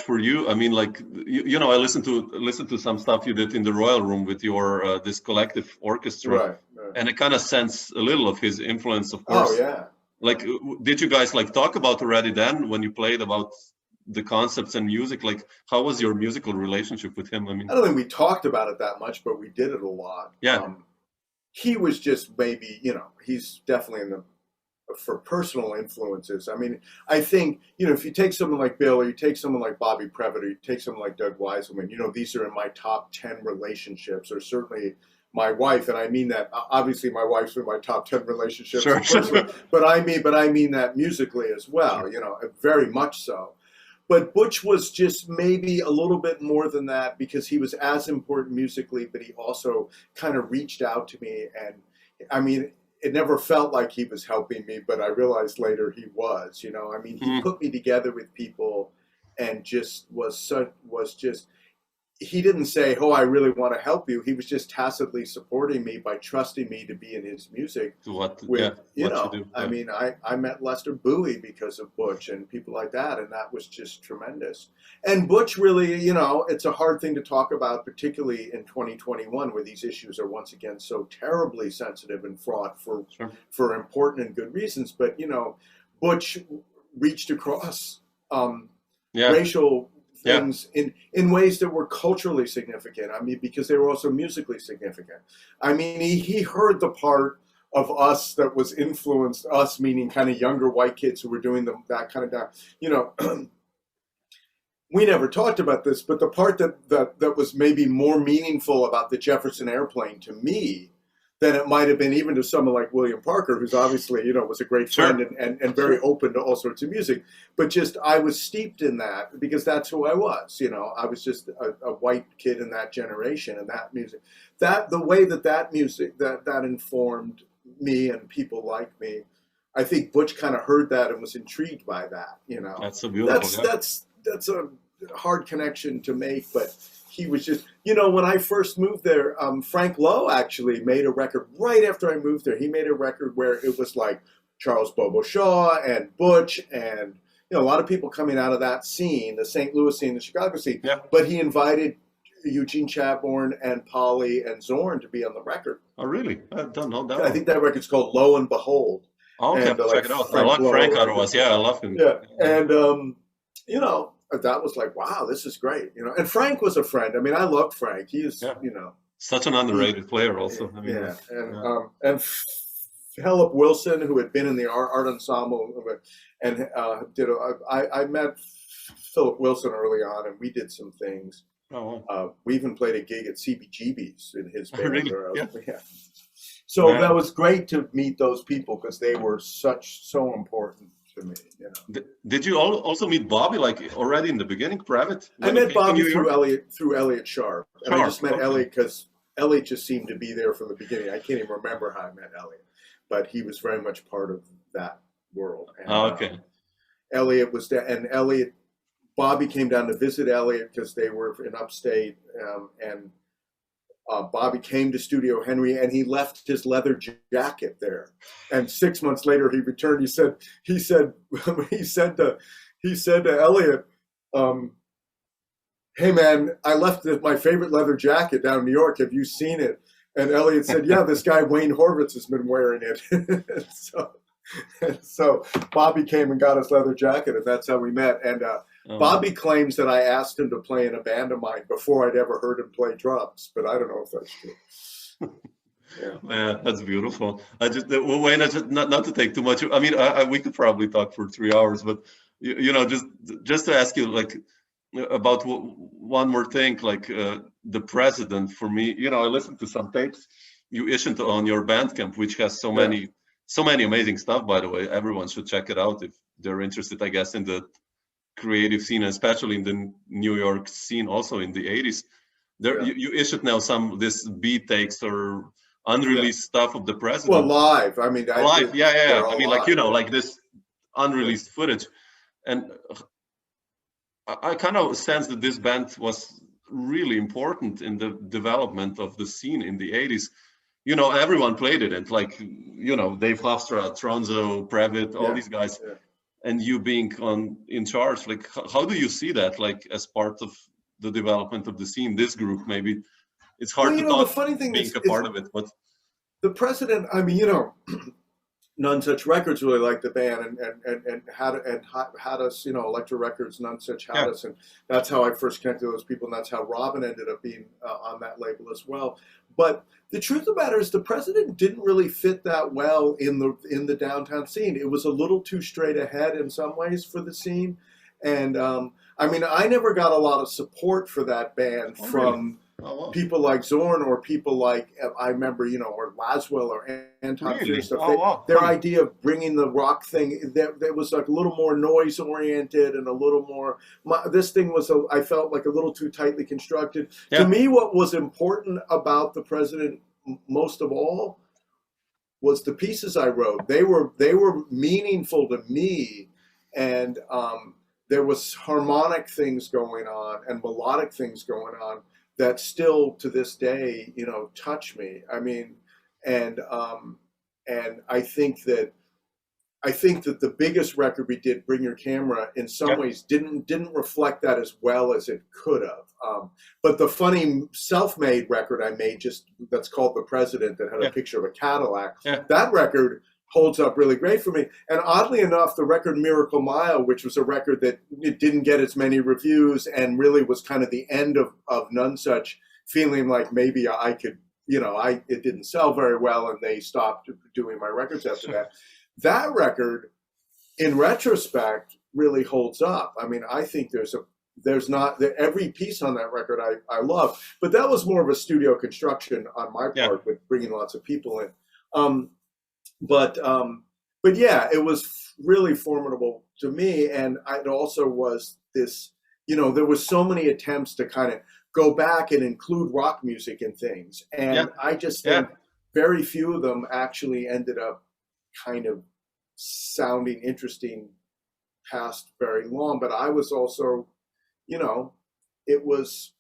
for you? I mean, like, you know, I listened to some stuff you did in the Royal Room with your this collective orchestra, right. And I kind of sense a little of his influence, of course. Oh yeah. Like, did you guys like talk about already then when you played about the concepts and music? Like, how was your musical relationship with him? I mean, I don't think we talked about it that much, but we did it a lot. Yeah. He was just maybe, you know, he's definitely for personal influences. I mean, I think, you know, if you take someone like Bill, or you take someone like Bobby Previte, or you take someone like Doug Weiselman, you know, these are in my top 10 relationships, or certainly my wife, and I mean that, obviously my wife's in my top 10 relationships, Sure. but I mean that musically as well, you know, very much so. But Butch was just maybe a little bit more than that, because he was as important musically, but he also kind of reached out to me. And I mean, it never felt like he was helping me, but I realized later he was, you know. I mean, he put me together with people and just he didn't say, oh, I really want to help you. He was just tacitly supporting me by trusting me to be in his music. I mean, I met Lester Bowie because of Butch and people like that, and that was just tremendous. And Butch really, you know, it's a hard thing to talk about, particularly in 2021, where these issues are once again so terribly sensitive and fraught for important and good reasons. But, you know, Butch reached across racial things in ways that were culturally significant. I mean, because they were also musically significant. I mean, he heard the part of us that was influenced, us meaning kind of younger white kids who were doing that kind of, you know, we never talked about this, but the part that was maybe more meaningful about the Jefferson Airplane to me than it might have been even to someone like William Parker, who's obviously, you know, was a great friend and very open to all sorts of music. But just, I was steeped in that because that's who I was, you know. I was just a white kid in that generation, and that music, the way that music, that informed me and people like me. I think Butch kind of heard that and was intrigued by that, you know. That's so beautiful. That's a hard connection to make, but he was just, you know, when I first moved there, Frank Lowe actually made a record right after I moved there. He made a record where it was like Charles Bobo Shaw and Butch and, you know, a lot of people coming out of that scene, the St. Louis scene, the Chicago scene. Yeah. But he invited Eugene Chadbourne and Polly and Zorn to be on the record. Oh, really? I don't know that. I think that record's called Lo and Behold. Oh, okay, check it out. I like Frank otherwise. Yeah, I love him. Yeah, and, you know, that was like, wow, this is great, you know. And Frank was a friend. I mean, I loved Frank. He is, you know, such an underrated player, also. I mean, and Philip Wilson, who had been in the art ensemble, and I met Philip Wilson early on, and we did some things. Oh, wow. We even played a gig at CBGB's in his band. Really? Yeah. So that was great to meet those people because they were so important to me, you know. Did you also meet Bobby like already in the beginning, Previte? I met Bobby through Elliot Sharp. And I just met Elliot because Elliot just seemed to be there from the beginning. I can't even remember how I met Elliot, but he was very much part of that world. And, Elliot was there, and Bobby came down to visit Elliot because they were in upstate, and Bobby came to Studio Henry and he left his leather jacket there. And 6 months later he returned. He said to Elliot, hey man, I left my favorite leather jacket down in New York. Have you seen it? And Elliot said, yeah, this guy Wayne Horvitz has been wearing it. So Bobby came and got his leather jacket, and that's how we met. And Bobby claims that I asked him to play in a band of mine before I'd ever heard him play drums, but I don't know if that's true. Yeah, that's beautiful. I just, Wayne, not to take too much. I mean, we could probably talk for 3 hours, but just to ask you, like, about one more thing, like the president. For me, I listened to some tapes you issued on your Bandcamp, which has so many amazing stuff. By the way, everyone should check it out if they're interested, I guess, in the creative scene, especially in the New York scene, also in the 80s. You issued now some this beat takes or unreleased stuff of the president. Well, live. I mean, live. I mean, live. like this unreleased footage, and I kind of sense that this band was really important in the development of the scene in the 80s. Everyone played it, and like, Dave Hofstra, Tronzo, Previte, all these guys, and you being in charge, like, how do you see that, like, as part of the development of the scene, this group? Maybe it's hard to talk, the funny thing being is, a part of it, but the president, I mean, None Such Records really liked the band and had us, Elektra Records, None Such had us, and that's how I first connected with those people, and that's how Robin ended up being on that label as well. But the truth of the matter is, the president didn't really fit that well in the downtown scene. It was a little too straight ahead in some ways for the scene, and I mean, I never got a lot of support for that band from people like Zorn or people like, I remember, or Laswell or Anton and stuff. Their idea of bringing the rock thing, that was like a little more noise oriented and a little more, this thing was, I felt like a little too tightly constructed. To me, what was important about the president most of all was the pieces I wrote. They were meaningful to me, and there was harmonic things going on and melodic things going on that still to this day, touch me. I mean, and I think that the biggest record we did, Bring Your Camera, in some ways didn't reflect that as well as it could have. But the funny self-made record I made, that's called The President, that had a picture of a Cadillac, that record holds up really great for me. And oddly enough, the record Miracle Mile, which was a record that it didn't get as many reviews and really was kind of the end of None Such, feeling like maybe I could, it didn't sell very well and they stopped doing my records after that. That record, in retrospect, really holds up. I mean, I think every piece on that record I love, but that was more of a studio construction on my part with bringing lots of people in. But yeah, it was really formidable to me, and it also was this, there was so many attempts to kind of go back and include rock music in things, and I just think very few of them actually ended up kind of sounding interesting past very long. But I was also, it was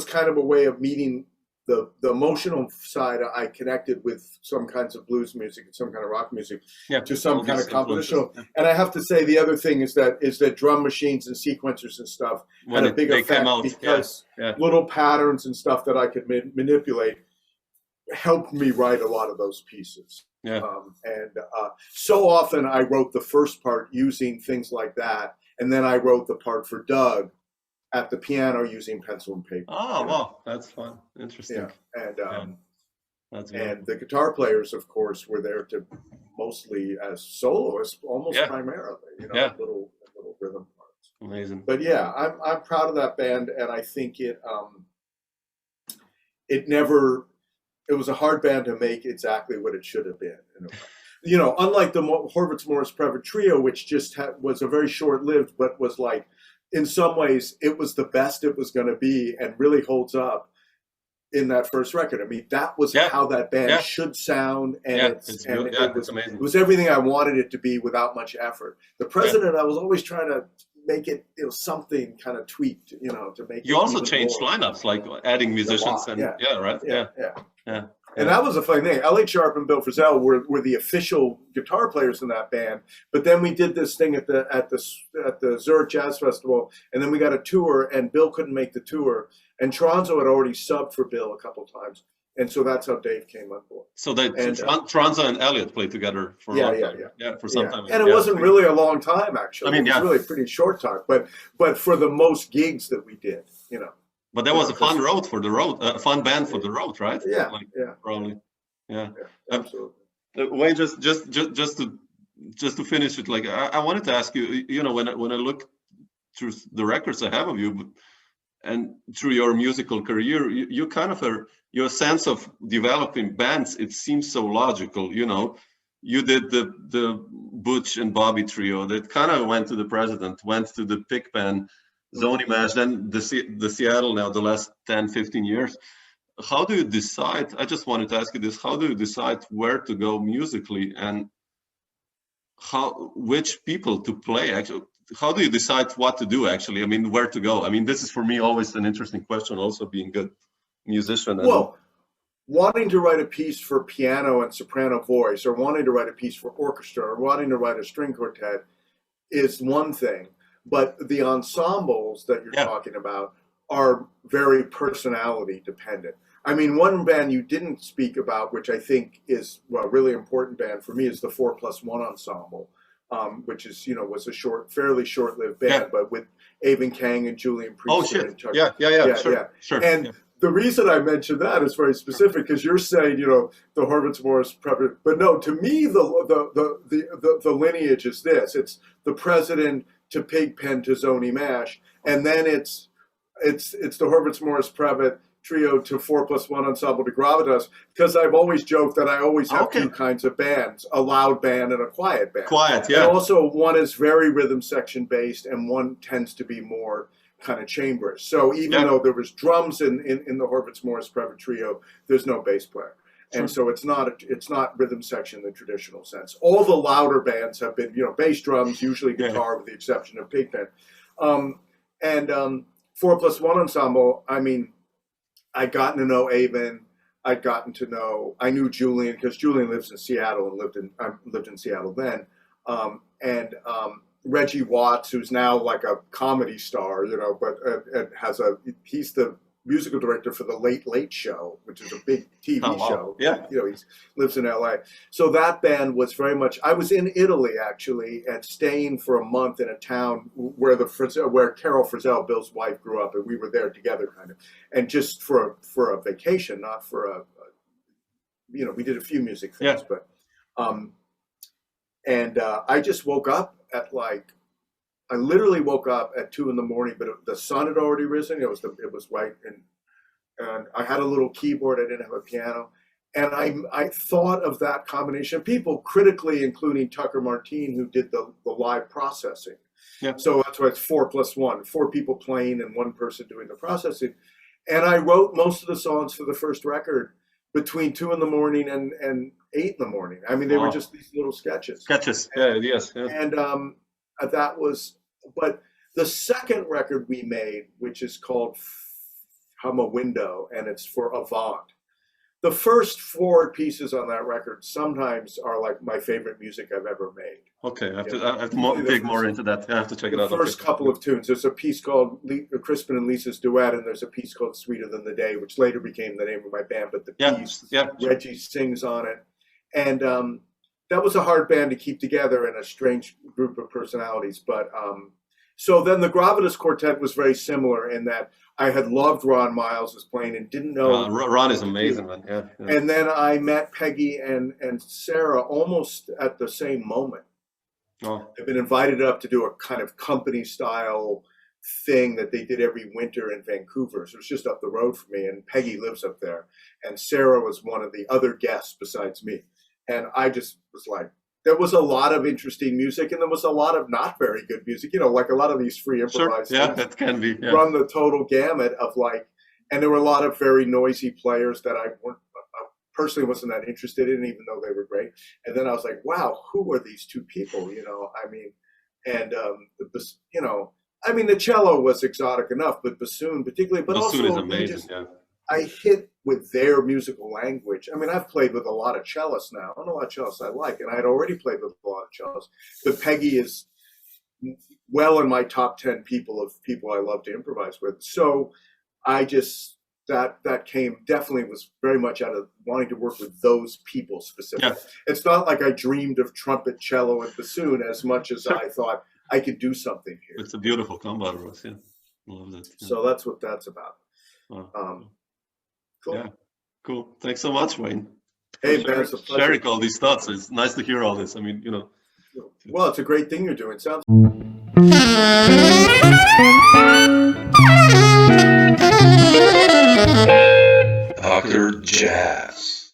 kind of a way of meeting the emotional side. I connected with some kinds of blues music and some kind of rock music to some kind of compositional. And I have to say, the other thing is that drum machines and sequencers and stuff had a big effect because little patterns and stuff that I could manipulate helped me write a lot of those pieces. So often I wrote the first part using things like that, and then I wrote the part for Doug at the piano using pencil and paper. Oh, wow, that's fun, interesting. And the guitar players, of course, were there to mostly as soloists, almost primarily, little rhythm parts. Amazing. But yeah, I'm proud of that band, and I think it was a hard band to make exactly what it should have been. Unlike the Horvitz Morris Previte trio, which just was a very short-lived, but was like, in some ways, it was the best it was going to be, and really holds up in that first record. I mean, that was how that band should sound, and it was amazing. It was everything I wanted it to be without much effort. The President, I was always trying to make it, something kind of tweaked, to make You it also even changed more. lineups, like adding musicians lot, and yeah. right? Yeah. And that was a funny thing. Elliot Sharp and Bill Frisell were the official guitar players in that band. But then we did this thing at the Zurich Jazz Festival, and then we got a tour, and Bill couldn't make the tour, and Tronzo had already subbed for Bill a couple times, and so that's how Dave came on board. So Tronzo and Elliot played together for a long time. For some time. And it wasn't really a long time, actually. I mean, it was really a pretty short time, but for the most gigs that we did, But that was a fun road for the road, a fun band for the road, right? Yeah, Probably. Yeah, absolutely. Wayne, just to finish it, like I wanted to ask you, when I look through the records I have of you, and through your musical career, you kind of your sense of developing bands, it seems so logical. You did the Butch and Bobby trio that kind of went to the President, went to the Pick Band, Zony Mash, then the Seattle now, the last 10, 15 years. How do you decide? I just wanted to ask you this. How do you decide where to go musically, and which people to play? Actually, how do you decide what to do, actually? I mean, where to go? I mean, this is for me always an interesting question, also being a musician. Well, wanting to write a piece for piano and soprano voice, or wanting to write a piece for orchestra, or wanting to write a string quartet is one thing. But the ensembles that you're talking about are very personality dependent. I mean, one band you didn't speak about, which I think is a really important band for me, is the 4+1 Ensemble, which is, was a fairly short-lived band, but with Avon Kang and Julian Priest. Oh, shit. Sure. And the reason I mentioned that is very specific, because you're saying, the Horvitz Morris, but no, to me, the lineage is this. It's the President to Pigpen to Zony Mash, and then it's the Horvitz Morris Previte trio to 4+1 Ensemble to Gravitas, because I've always joked that I always have two kinds of bands, a loud band and a quiet band. Quiet, yeah. And also one is very rhythm section based, and one tends to be more kind of chambers. So even though there was drums in the Horvitz Morris Previte trio, there's no bass player. And so it's not rhythm section in the traditional sense. All the louder bands have been, bass drums, usually guitar, with the exception of Pigpen. 4+1 Ensemble, I mean, I'd gotten to know Avon. I knew Julian, because Julian lives in Seattle and lived in Seattle then. Reggie Watts, who's now like a comedy star, but he's the musical director for the Late Late Show, which is a big TV show. Yeah. He lives in LA. So that band was very much, I was in Italy actually, and staying for a month in a town where Carol Frisell, Bill's wife, grew up, and we were there together kind of. And just for a vacation, not for we did a few music things, but I just woke up at I literally woke up at 2 a.m, but the sun had already risen. It was white, and I had a little keyboard. I didn't have a piano, and I thought of that combination of people, critically including Tucker Martine, who did the live processing. Yeah. So that's why it's 4+1, 4 people playing and 1 person doing the processing. And I wrote most of the songs for the first record between 2 a.m. and 8 a.m. I mean, they were just these little sketches. And but the second record we made, which is called From a Window, and it's for Avant. The first 4 pieces on that record sometimes are like my favorite music I've ever made. Okay, I have to dig more into that. I have to check it out. The first couple of tunes. There's a piece called Crispin and Lisa's Duet, and there's a piece called Sweeter Than the Day, which later became the name of my band, but the piece, Reggie sings on it. And that was a hard band to keep together, and a strange group of personalities. But so then the Gravitas Quartet was very similar in that I had loved Ron Miles as playing and didn't know. Ron is amazing, man. Yeah. And then I met Peggy and Sara almost at the same moment. I've been invited up to do a kind of company style thing that they did every winter in Vancouver. So it was just up the road from me, and Peggy lives up there. And Sara was one of the other guests besides me. And I just was like, there was a lot of interesting music, and there was a lot of not very good music, like a lot of these free improvised things. That can be. Yeah. Run the total gamut of and there were a lot of very noisy players that I personally wasn't that interested in, even though they were great. And then I was like, wow, who are these 2 people? I mean, I mean, the cello was exotic enough, but bassoon particularly, but Bassoon is also amazing, yeah. I hit with their musical language. I mean, I've played with a lot of cellists now, and a lot of cellists I like, and I'd already played with a lot of cellists. But Peggy is well in my top 10 people I love to improvise with. So I just, that definitely was very much out of wanting to work with those people specifically. Yeah. It's not like I dreamed of trumpet, cello, and bassoon as much as I thought I could do something here. It's a beautiful combo, Ross. Yeah, love that. Yeah. So that's what that's about. Cool. Yeah, cool. Thanks so much, Wayne. Hey, Ben, it's a pleasure. Sharing all these thoughts. It's nice to hear all this. I mean, Well, it's a great thing you're doing. Sounds. Dr. Jazz.